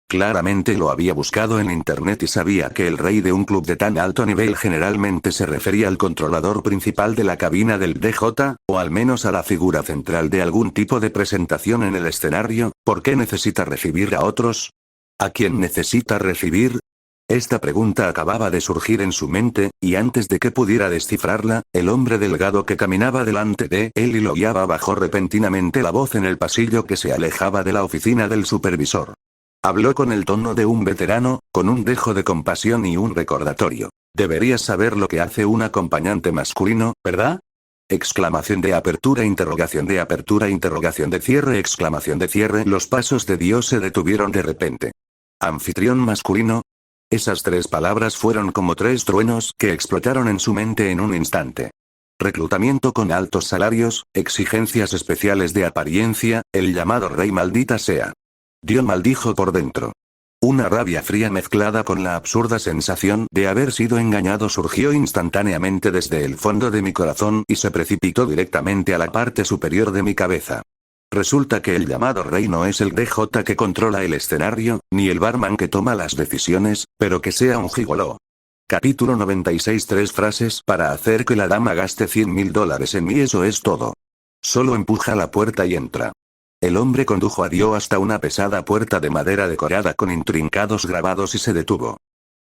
Claramente lo había buscado en internet y sabía que el rey de un club de tan alto nivel generalmente se refería al controlador principal de la cabina del DJ, o al menos a la figura central de algún tipo de presentación en el escenario. ¿Por qué necesita recibir a otros? ¿A quién necesita recibir? Esta pregunta acababa de surgir en su mente, y antes de que pudiera descifrarla, el hombre delgado que caminaba delante de él y lo guiaba bajó repentinamente la voz en el pasillo que se alejaba de la oficina del supervisor. Habló con el tono de un veterano, con un dejo de compasión y un recordatorio. Deberías saber lo que hace un acompañante masculino, ¿verdad? Exclamación de apertura, interrogación de cierre, exclamación de cierre. Los pasos de Dios se detuvieron de repente. ¿Anfitrión masculino? Esas tres palabras fueron como tres truenos que explotaron en su mente en un instante. Reclutamiento con altos salarios, exigencias especiales de apariencia, el llamado rey, maldita sea. Dios maldijo por dentro. Una rabia fría mezclada con la absurda sensación de haber sido engañado surgió instantáneamente desde el fondo de mi corazón y se precipitó directamente a la parte superior de mi cabeza. Resulta que el llamado rey no es el DJ que controla el escenario, ni el barman que toma las decisiones, pero que sea un gigoló. Capítulo 96. 3 frases para hacer que la dama gaste $100.000 en mí. Eso es todo. Solo empuja la puerta y entra. El hombre condujo a Dio hasta una pesada puerta de madera decorada con intrincados grabados y se detuvo.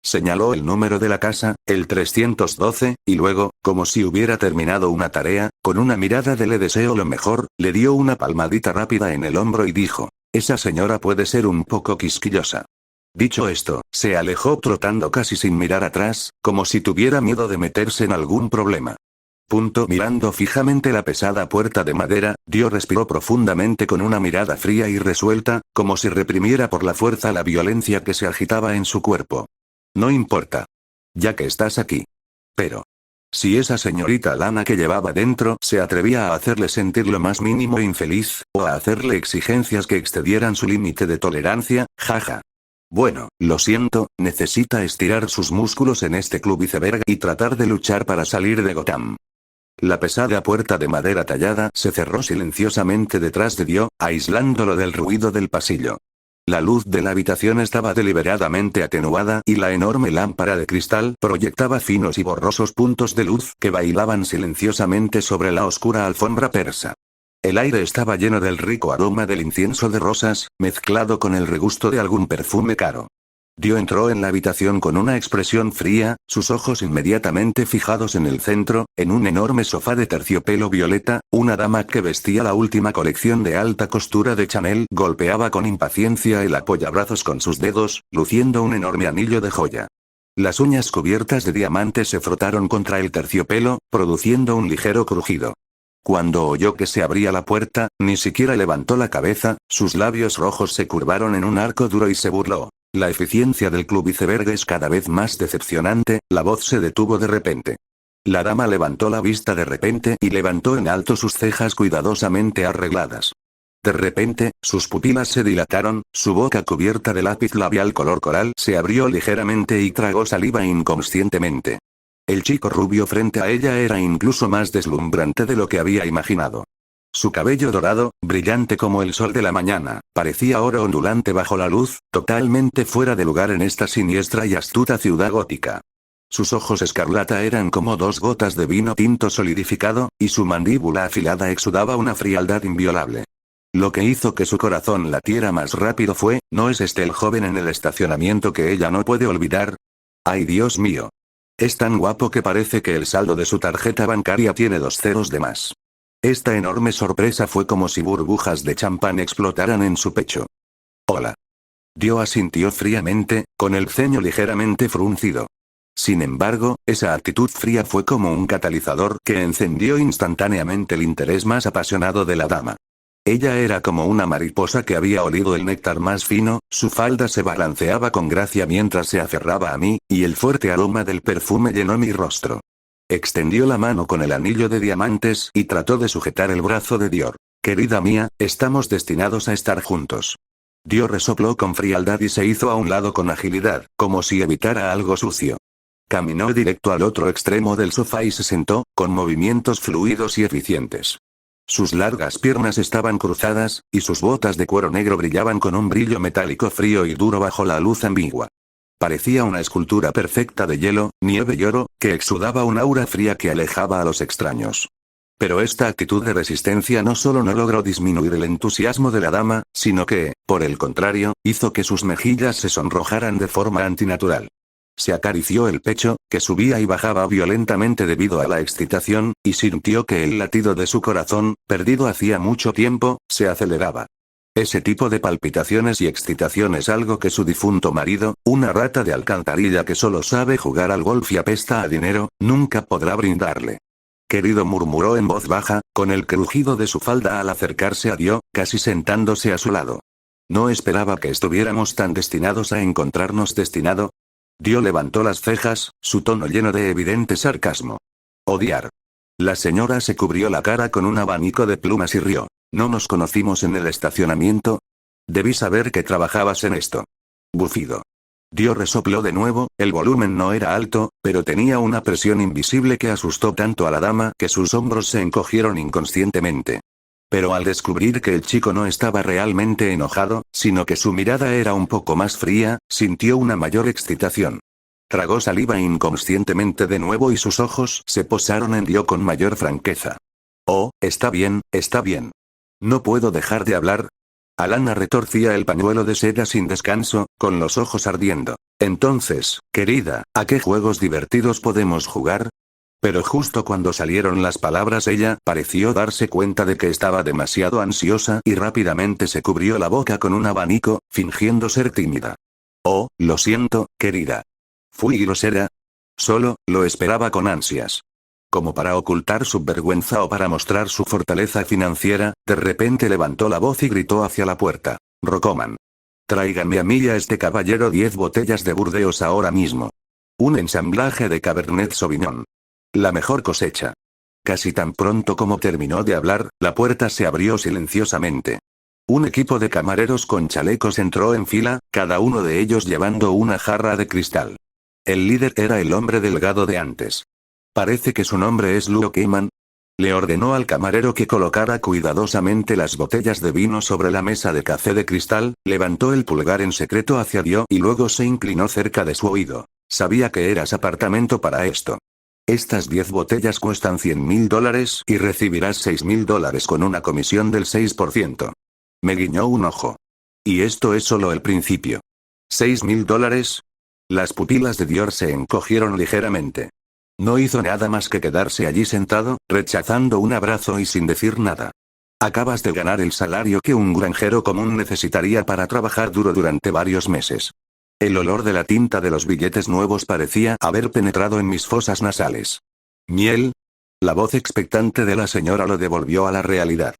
Señaló el número de la casa, el 312, y luego, como si hubiera terminado una tarea, con una mirada de le deseo lo mejor, le dio una palmadita rápida en el hombro y dijo: esa señora puede ser un poco quisquillosa. Dicho esto, se alejó trotando casi sin mirar atrás, como si tuviera miedo de meterse en algún problema. Mirando fijamente la pesada puerta de madera, Dio respiró profundamente con una mirada fría y resuelta, como si reprimiera por la fuerza la violencia que se agitaba en su cuerpo. No importa. Ya que estás aquí. Pero, si esa señorita Lana que llevaba dentro se atrevía a hacerle sentir lo más mínimo infeliz, o a hacerle exigencias que excedieran su límite de tolerancia, jaja. Bueno, lo siento, necesita estirar sus músculos en este club iceberg y tratar de luchar para salir de Gotham. La pesada puerta de madera tallada se cerró silenciosamente detrás de Dio, aislándolo del ruido del pasillo. La luz de la habitación estaba deliberadamente atenuada y la enorme lámpara de cristal proyectaba finos y borrosos puntos de luz que bailaban silenciosamente sobre la oscura alfombra persa. El aire estaba lleno del rico aroma del incienso de rosas, mezclado con el regusto de algún perfume caro. Dio entró en la habitación con una expresión fría, sus ojos inmediatamente fijados en el centro, en un enorme sofá de terciopelo violeta. Una dama que vestía la última colección de alta costura de Chanel golpeaba con impaciencia el apoyabrazos con sus dedos, luciendo un enorme anillo de joya. Las uñas cubiertas de diamantes se frotaron contra el terciopelo, produciendo un ligero crujido. Cuando oyó que se abría la puerta, ni siquiera levantó la cabeza, sus labios rojos se curvaron en un arco duro y se burló. La eficiencia del club iceberg es cada vez más decepcionante. La voz se detuvo de repente. La dama levantó la vista de repente y levantó en alto sus cejas cuidadosamente arregladas. De repente, sus pupilas se dilataron, su boca cubierta de lápiz labial color coral se abrió ligeramente y tragó saliva inconscientemente. El chico rubio frente a ella era incluso más deslumbrante de lo que había imaginado. Su cabello dorado, brillante como el sol de la mañana, parecía oro ondulante bajo la luz, totalmente fuera de lugar en esta siniestra y astuta ciudad gótica. Sus ojos escarlata eran como dos gotas de vino tinto solidificado, y su mandíbula afilada exudaba una frialdad inviolable. Lo que hizo que su corazón latiera más rápido fue: ¿no es este el joven en el estacionamiento que ella no puede olvidar? ¡Ay, Dios mío! Es tan guapo que parece que el saldo de su tarjeta bancaria tiene 2 ceros de más. Esta enorme sorpresa fue como si burbujas de champán explotaran en su pecho. Hola. Dio asintió fríamente, con el ceño ligeramente fruncido. Sin embargo, esa actitud fría fue como un catalizador que encendió instantáneamente el interés más apasionado de la dama. Ella era como una mariposa que había olido el néctar más fino, su falda se balanceaba con gracia mientras se aferraba a mí, y el fuerte aroma del perfume llenó mi rostro. Extendió la mano con el anillo de diamantes y trató de sujetar el brazo de Dior. Querida mía, estamos destinados a estar juntos. Dior resopló con frialdad y se hizo a un lado con agilidad, como si evitara algo sucio. Caminó directo al otro extremo del sofá y se sentó, con movimientos fluidos y eficientes. Sus largas piernas estaban cruzadas, y sus botas de cuero negro brillaban con un brillo metálico frío y duro bajo la luz ambigua. Parecía una escultura perfecta de hielo, nieve y oro, que exudaba un aura fría que alejaba a los extraños. Pero esta actitud de resistencia no solo no logró disminuir el entusiasmo de la dama, sino que, por el contrario, hizo que sus mejillas se sonrojaran de forma antinatural. Se acarició el pecho, que subía y bajaba violentamente debido a la excitación, y sintió que el latido de su corazón, perdido hacía mucho tiempo, se aceleraba. Ese tipo de palpitaciones y excitación es algo que su difunto marido, una rata de alcantarilla que solo sabe jugar al golf y apesta a dinero, nunca podrá brindarle. Querido, murmuró en voz baja, con el crujido de su falda al acercarse a Dio, casi sentándose a su lado. No esperaba que estuviéramos tan destinados a encontrarnos. ¿Destinado? Dio levantó las cejas, su tono lleno de evidente sarcasmo. Odiar. La señora se cubrió la cara con un abanico de plumas y rió. ¿No nos conocimos en el estacionamiento? Debí saber que trabajabas en esto. Bufido. Dio resopló de nuevo, el volumen no era alto, pero tenía una presión invisible que asustó tanto a la dama que sus hombros se encogieron inconscientemente. Pero al descubrir que el chico no estaba realmente enojado, sino que su mirada era un poco más fría, sintió una mayor excitación. Tragó saliva inconscientemente de nuevo y sus ojos se posaron en Dio con mayor franqueza. Oh, está bien, está bien. ¿No puedo dejar de hablar? Alana retorcía el pañuelo de seda sin descanso, con los ojos ardiendo. Entonces, querida, ¿a qué juegos divertidos podemos jugar? Pero justo cuando salieron las palabras ella pareció darse cuenta de que estaba demasiado ansiosa y rápidamente se cubrió la boca con un abanico, fingiendo ser tímida. Oh, lo siento, querida. Fui grosera. Solo, lo esperaba con ansias. Como para ocultar su vergüenza o para mostrar su fortaleza financiera, de repente levantó la voz y gritó hacia la puerta. Rocoman. Tráigame a mí y a este caballero 10 botellas de Burdeos ahora mismo. Un ensamblaje de Cabernet Sauvignon. La mejor cosecha. Casi tan pronto como terminó de hablar, la puerta se abrió silenciosamente. Un equipo de camareros con chalecos entró en fila, cada uno de ellos llevando una jarra de cristal. El líder era el hombre delgado de antes. Parece que su nombre es Luo Keyman. Le ordenó al camarero que colocara cuidadosamente las botellas de vino sobre la mesa de café de cristal, levantó el pulgar en secreto hacia Dio y luego se inclinó cerca de su oído. Sabía que eras apartamento para esto. Estas 10 botellas cuestan $100.000 y recibirás $6.000 con una comisión del 6%. Me guiñó un ojo. Y esto es solo el principio. ¿$6.000? Las pupilas de Dior se encogieron ligeramente. No hizo nada más que quedarse allí sentado, rechazando un abrazo y sin decir nada. Acabas de ganar el salario que un granjero común necesitaría para trabajar duro durante varios meses. El olor de la tinta de los billetes nuevos parecía haber penetrado en mis fosas nasales. ¿Miel? La voz expectante de la señora lo devolvió a la realidad.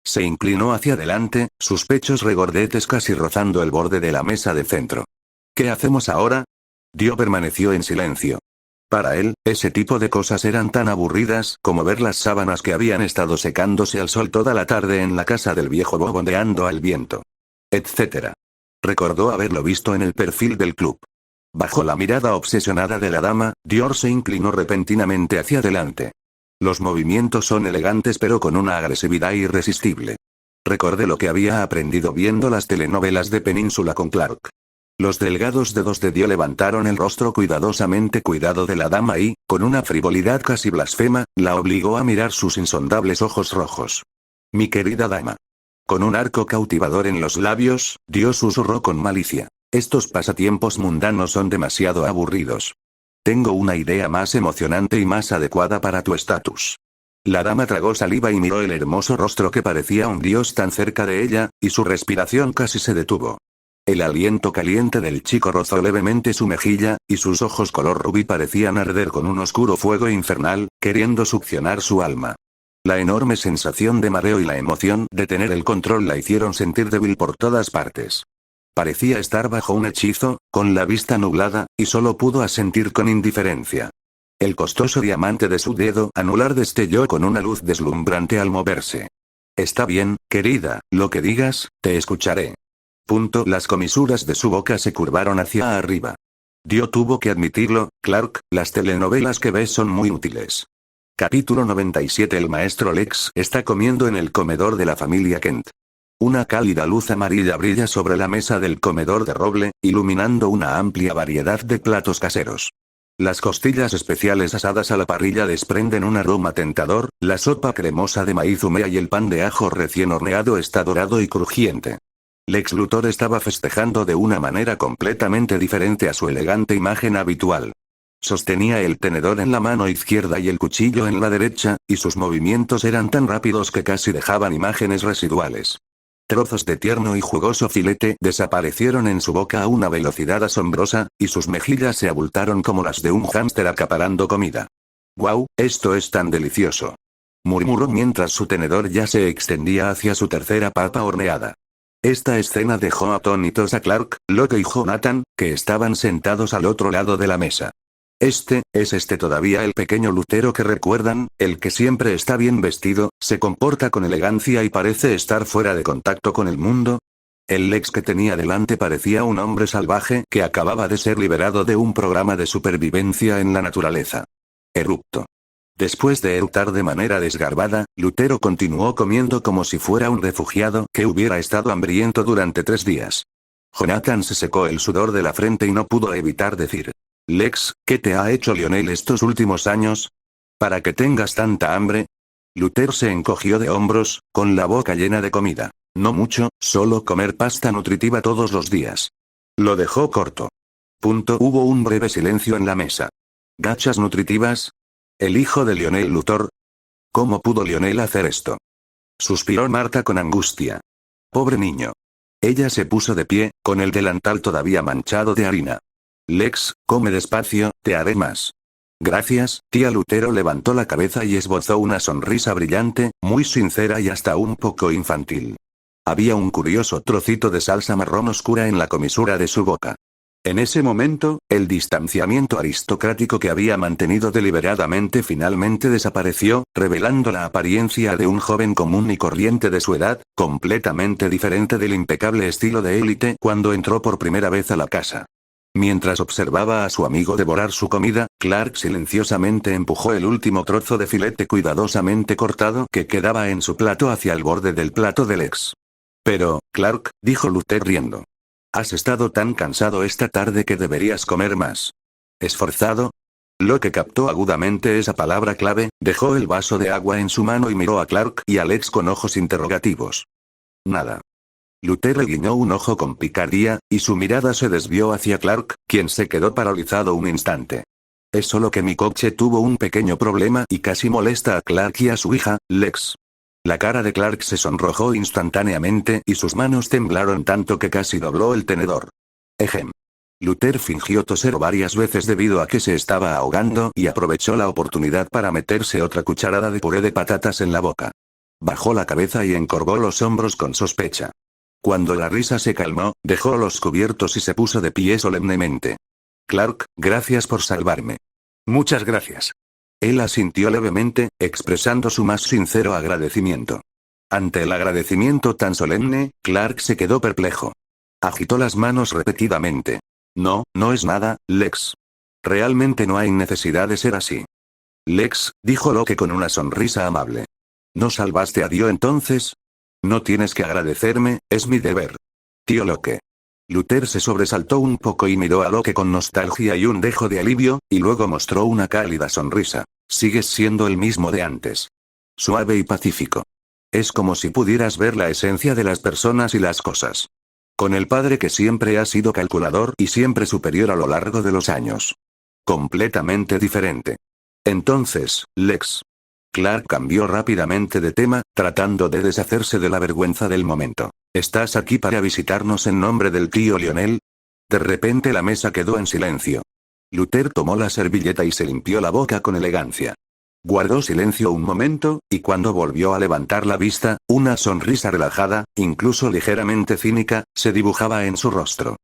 Se inclinó hacia adelante, sus pechos regordetes casi rozando el borde de la mesa de centro. ¿Qué hacemos ahora? Dio permaneció en silencio. Para él, ese tipo de cosas eran tan aburridas como ver las sábanas que habían estado secándose al sol toda la tarde en la casa del viejo boboneando al viento. Etcétera. Recordó haberlo visto en el perfil del club. Bajo la mirada obsesionada de la dama, Dior se inclinó repentinamente hacia adelante. Los movimientos son elegantes pero con una agresividad irresistible. Recordé lo que había aprendido viendo las telenovelas de Península con Clark. Los delgados dedos de Dio levantaron el rostro cuidadosamente cuidado de la dama y, con una frivolidad casi blasfema, la obligó a mirar sus insondables ojos rojos. Mi querida dama. Con un arco cautivador en los labios, Dio susurró con malicia. Estos pasatiempos mundanos son demasiado aburridos. Tengo una idea más emocionante y más adecuada para tu estatus. La dama tragó saliva y miró el hermoso rostro que parecía un dios tan cerca de ella, y su respiración casi se detuvo. El aliento caliente del chico rozó levemente su mejilla, y sus ojos color rubí parecían arder con un oscuro fuego infernal, queriendo succionar su alma. La enorme sensación de mareo y la emoción de tener el control la hicieron sentir débil por todas partes. Parecía estar bajo un hechizo, con la vista nublada, y solo pudo asentir con indiferencia. El costoso diamante de su dedo anular destelló con una luz deslumbrante al moverse. Está bien, querida, lo que digas, te escucharé. Las comisuras de su boca se curvaron hacia arriba. Dio tuvo que admitirlo, Clark, las telenovelas que ves son muy útiles. Capítulo 97. El maestro Lex está comiendo en el comedor de la familia Kent. Una cálida luz amarilla brilla sobre la mesa del comedor de roble, iluminando una amplia variedad de platos caseros. Las costillas especiales asadas a la parrilla desprenden un aroma tentador, la sopa cremosa de maíz humea y el pan de ajo recién horneado está dorado y crujiente. Lex Luthor estaba festejando de una manera completamente diferente a su elegante imagen habitual. Sostenía el tenedor en la mano izquierda y el cuchillo en la derecha, y sus movimientos eran tan rápidos que casi dejaban imágenes residuales. Trozos de tierno y jugoso filete desaparecieron en su boca a una velocidad asombrosa, y sus mejillas se abultaron como las de un hámster acaparando comida. «¡Guau, esto es tan delicioso!», murmuró mientras su tenedor ya se extendía hacia su tercera papa horneada. Esta escena dejó atónitos a Clark, Locke y Jonathan, que estaban sentados al otro lado de la mesa. ¿Es todavía el pequeño Lutero que recuerdan, el que siempre está bien vestido, se comporta con elegancia y parece estar fuera de contacto con el mundo? El Lex que tenía delante parecía un hombre salvaje que acababa de ser liberado de un programa de supervivencia en la naturaleza. Erupto. Después de eructar de manera desgarbada, Lutero continuó comiendo como si fuera un refugiado que hubiera estado hambriento durante 3 días. Jonathan se secó el sudor de la frente y no pudo evitar decir: «Lex, ¿qué te ha hecho Lionel estos últimos años? ¿Para que tengas tanta hambre?» Luther se encogió de hombros, con la boca llena de comida. No mucho, solo comer pasta nutritiva todos los días. Lo dejó corto. Hubo un breve silencio en la mesa. ¿Gachas nutritivas? ¿El hijo de Lionel Luthor? ¿Cómo pudo Lionel hacer esto?, suspiró Marta con angustia. Pobre niño. Ella se puso de pie, con el delantal todavía manchado de harina. Lex, come despacio, te haré más. Gracias, tía. Lutero levantó la cabeza y esbozó una sonrisa brillante, muy sincera y hasta un poco infantil. Había un curioso trocito de salsa marrón oscura en la comisura de su boca. En ese momento, el distanciamiento aristocrático que había mantenido deliberadamente finalmente desapareció, revelando la apariencia de un joven común y corriente de su edad, completamente diferente del impecable estilo de élite cuando entró por primera vez a la casa. Mientras observaba a su amigo devorar su comida, Clark silenciosamente empujó el último trozo de filete cuidadosamente cortado que quedaba en su plato hacia el borde del plato del ex. Pero, Clark, dijo Luther riendo. Has estado tan cansado esta tarde que deberías comer más. ¿Esforzado? Locke captó agudamente esa palabra clave, dejó el vaso de agua en su mano y miró a Clark y a Lex con ojos interrogativos. Nada. Luther le guiñó un ojo con picardía, y su mirada se desvió hacia Clark, quien se quedó paralizado un instante. Es solo que mi coche tuvo un pequeño problema y casi molesta a Clark y a su hija, Lex. La cara de Clark se sonrojó instantáneamente y sus manos temblaron tanto que casi dobló el tenedor. Ejem. Luther fingió toser varias veces debido a que se estaba ahogando y aprovechó la oportunidad para meterse otra cucharada de puré de patatas en la boca. Bajó la cabeza y encorvó los hombros con sospecha. Cuando la risa se calmó, dejó los cubiertos y se puso de pie solemnemente. Clark, gracias por salvarme. Muchas gracias. Él asintió levemente, expresando su más sincero agradecimiento. Ante el agradecimiento tan solemne, Clark se quedó perplejo. Agitó las manos repetidamente. No, no es nada, Lex. Realmente no hay necesidad de ser así. Lex, dijo Locke con una sonrisa amable. ¿No salvaste a Dio entonces? No tienes que agradecerme, es mi deber. Tío Locke. Luther se sobresaltó un poco y miró a Locke con nostalgia y un dejo de alivio, y luego mostró una cálida sonrisa. Sigues siendo el mismo de antes. Suave y pacífico. Es como si pudieras ver la esencia de las personas y las cosas. Con el padre que siempre ha sido calculador y siempre superior a lo largo de los años. Completamente diferente. Entonces, Lex. Clark cambió rápidamente de tema, tratando de deshacerse de la vergüenza del momento. ¿Estás aquí para visitarnos en nombre del tío Lionel? De repente la mesa quedó en silencio. Luther tomó la servilleta y se limpió la boca con elegancia. Guardó silencio un momento, y cuando volvió a levantar la vista, una sonrisa relajada, incluso ligeramente cínica, se dibujaba en su rostro.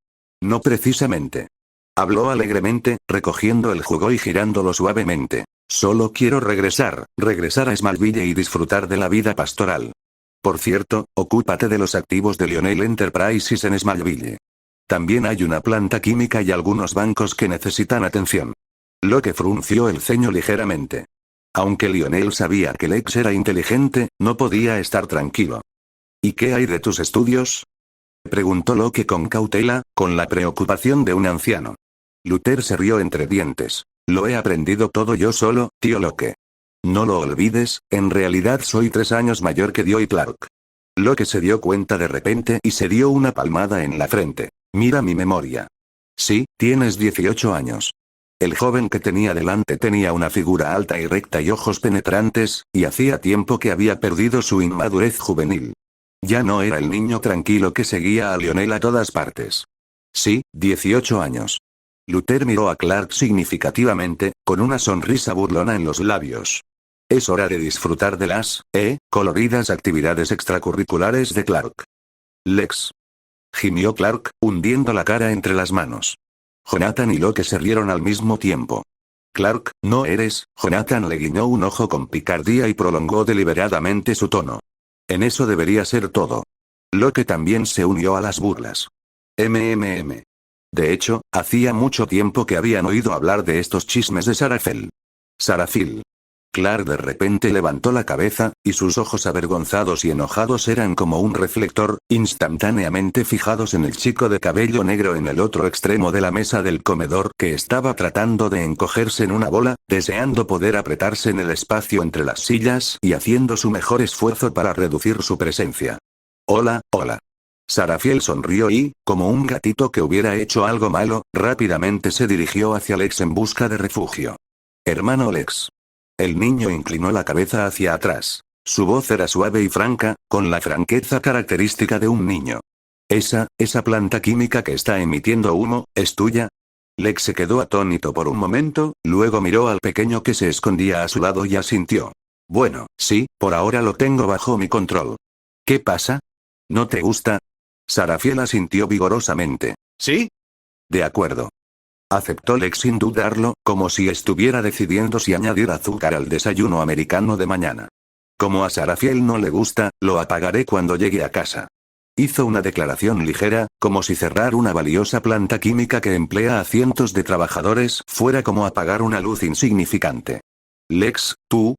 No precisamente. Habló alegremente, recogiendo el jugo y girándolo suavemente. Solo quiero regresar a Smallville y disfrutar de la vida pastoral. Por cierto, ocúpate de los activos de Lionel Enterprises en Smallville. También hay una planta química y algunos bancos que necesitan atención. Locke frunció el ceño ligeramente. Aunque Lionel sabía que Lex era inteligente, no podía estar tranquilo. ¿Y qué hay de tus estudios?, preguntó Locke con cautela, con la preocupación de un anciano. Luther se rió entre dientes. Lo he aprendido todo yo solo, tío Locke. No lo olvides, en realidad soy 3 años mayor que Dio y Clark. Locke se dio cuenta de repente y se dio una palmada en la frente. Mira mi memoria. Sí, tienes 18 años. El joven que tenía delante tenía una figura alta y recta y ojos penetrantes, y hacía tiempo que había perdido su inmadurez juvenil. Ya no era el niño tranquilo que seguía a Lionel a todas partes. Sí, 18 años. Luther miró a Clark significativamente, con una sonrisa burlona en los labios. Es hora de disfrutar de las, coloridas actividades extracurriculares de Clark. Lex. Gimió Clark, hundiendo la cara entre las manos. Jonathan y Locke se rieron al mismo tiempo. Clark, no eres, Jonathan le guiñó un ojo con picardía y prolongó deliberadamente su tono. En eso debería ser todo. Locke también se unió a las burlas. De hecho, hacía mucho tiempo que habían oído hablar de estos chismes de Sarafel. Sarafil. Clark de repente levantó la cabeza, y sus ojos avergonzados y enojados eran como un reflector, instantáneamente fijados en el chico de cabello negro en el otro extremo de la mesa del comedor que estaba tratando de encogerse en una bola, deseando poder apretarse en el espacio entre las sillas y haciendo su mejor esfuerzo para reducir su presencia. Hola, hola. Sarafiel sonrió y, como un gatito que hubiera hecho algo malo, rápidamente se dirigió hacia Lex en busca de refugio. Hermano Lex. El niño inclinó la cabeza hacia atrás. Su voz era suave y franca, con la franqueza característica de un niño. Esa planta química que está emitiendo humo, ¿es tuya? Lex se quedó atónito por un momento, luego miró al pequeño que se escondía a su lado y asintió. Bueno, sí, por ahora lo tengo bajo mi control. ¿Qué pasa? ¿No te gusta? Sarafiel asintió vigorosamente. ¿Sí? De acuerdo. Aceptó Lex sin dudarlo, como si estuviera decidiendo si añadir azúcar al desayuno americano de mañana. Como a Sarafiel no le gusta, lo apagaré cuando llegue a casa. Hizo una declaración ligera, como si cerrar una valiosa planta química que emplea a cientos de trabajadores fuera como apagar una luz insignificante. Lex,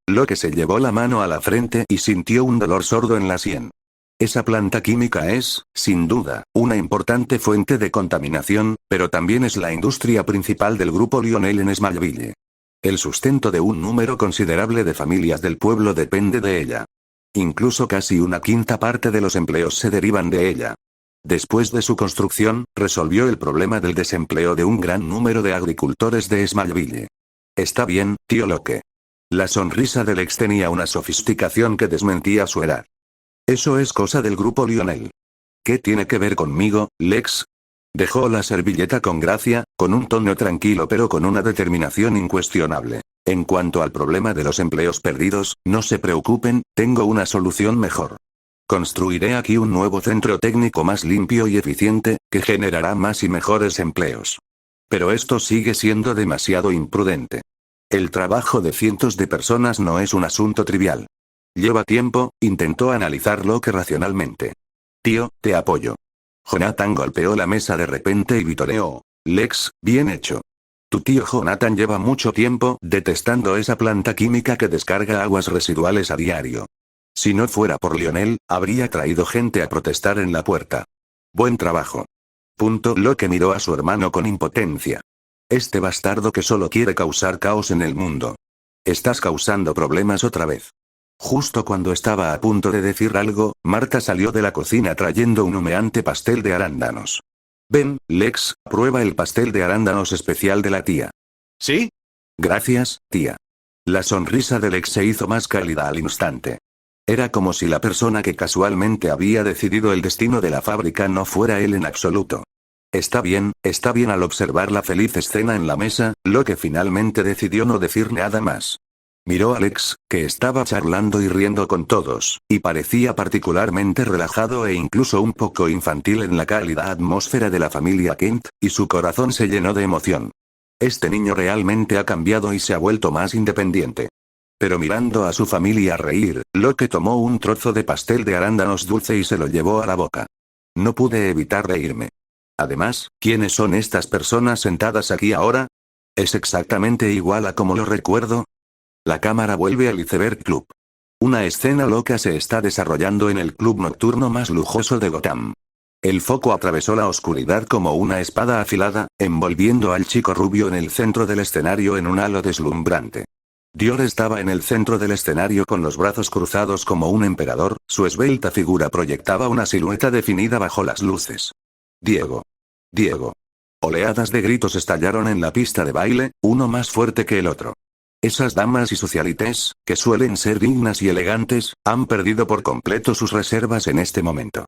lo que se llevó la mano a la frente y sintió un dolor sordo en la sien. Esa planta química es, sin duda, una importante fuente de contaminación, pero también es la industria principal del grupo Lionel en Smallville. El sustento de un número considerable de familias del pueblo depende de ella. Incluso casi una quinta parte de los empleos se derivan de ella. Después de su construcción, resolvió el problema del desempleo de un gran número de agricultores de Smallville. Está bien, tío Locke. La sonrisa de Lex tenía una sofisticación que desmentía su edad. Eso es cosa del grupo Lionel. ¿Qué tiene que ver conmigo, Lex? Dejó la servilleta con gracia, con un tono tranquilo pero con una determinación incuestionable. En cuanto al problema de los empleos perdidos, no se preocupen, tengo una solución mejor. Construiré aquí un nuevo centro técnico más limpio y eficiente, que generará más y mejores empleos. Pero esto sigue siendo demasiado imprudente. El trabajo de cientos de personas no es un asunto trivial. Lleva tiempo, intentó analizarlo que racionalmente. Tío, te apoyo. Jonathan golpeó la mesa de repente y vitoreó. Lex, bien hecho. Tu tío Jonathan lleva mucho tiempo detestando esa planta química que descarga aguas residuales a diario. Si no fuera por Lionel, habría traído gente a protestar en la puerta. Buen trabajo. Locke miró a su hermano con impotencia. Este bastardo que solo quiere causar caos en el mundo. Estás causando problemas otra vez. Justo cuando estaba a punto de decir algo, Marta salió de la cocina trayendo un humeante pastel de arándanos. Ven, Lex, prueba el pastel de arándanos especial de la tía. ¿Sí? Gracias, tía. La sonrisa de Lex se hizo más cálida al instante. Era como si la persona que casualmente había decidido el destino de la fábrica no fuera él en absoluto. Está bien, al observar la feliz escena en la mesa, Locke finalmente decidió no decir nada más. Miró a Lex, que estaba charlando y riendo con todos, y parecía particularmente relajado e incluso un poco infantil en la cálida atmósfera de la familia Kent, y su corazón se llenó de emoción. Este niño realmente ha cambiado y se ha vuelto más independiente. Pero mirando a su familia reír, Locke tomó un trozo de pastel de arándanos dulce y se lo llevó a la boca. No pude evitar reírme. Además, ¿quiénes son estas personas sentadas aquí ahora? ¿Es exactamente igual a como lo recuerdo? La cámara vuelve al Iceberg Club. Una escena loca se está desarrollando en el club nocturno más lujoso de Gotham. El foco atravesó la oscuridad como una espada afilada, envolviendo al chico rubio en el centro del escenario en un halo deslumbrante. Dior estaba en el centro del escenario con los brazos cruzados como un emperador, su esbelta figura proyectaba una silueta definida bajo las luces. Diego. Diego. Oleadas de gritos estallaron en la pista de baile, uno más fuerte que el otro. Esas damas y socialites, que suelen ser dignas y elegantes, han perdido por completo sus reservas en este momento.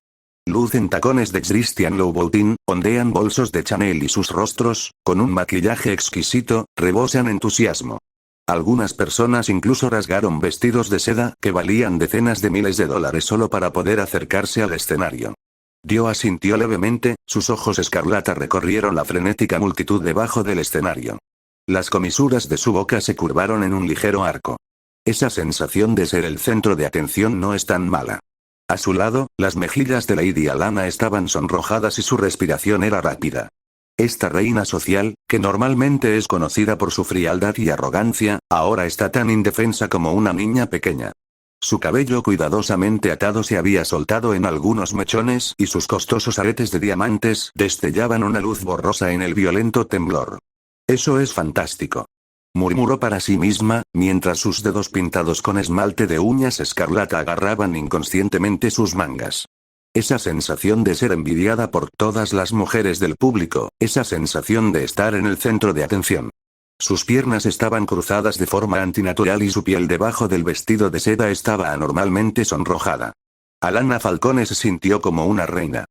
Lucen tacones de Christian Louboutin, ondean bolsos de Chanel y sus rostros, con un maquillaje exquisito, rebosan entusiasmo. Algunas personas incluso rasgaron vestidos de seda que valían decenas de miles de dólares solo para poder acercarse al escenario. Dio asintió levemente, sus ojos escarlata recorrieron la frenética multitud debajo del escenario. Las comisuras de su boca se curvaron en un ligero arco. Esa sensación de ser el centro de atención no es tan mala. A su lado, las mejillas de Lady Alana estaban sonrojadas y su respiración era rápida. Esta reina social, que normalmente es conocida por su frialdad y arrogancia, ahora está tan indefensa como una niña pequeña. Su cabello cuidadosamente atado se había soltado en algunos mechones y sus costosos aretes de diamantes destellaban una luz borrosa en el violento temblor. «Eso es fantástico», murmuró para sí misma, mientras sus dedos pintados con esmalte de uñas escarlata agarraban inconscientemente sus mangas. Esa sensación de ser envidiada por todas las mujeres del público, esa sensación de estar en el centro de atención. Sus piernas estaban cruzadas de forma antinatural y su piel debajo del vestido de seda estaba anormalmente sonrojada. Alana Falcone se sintió como una reina.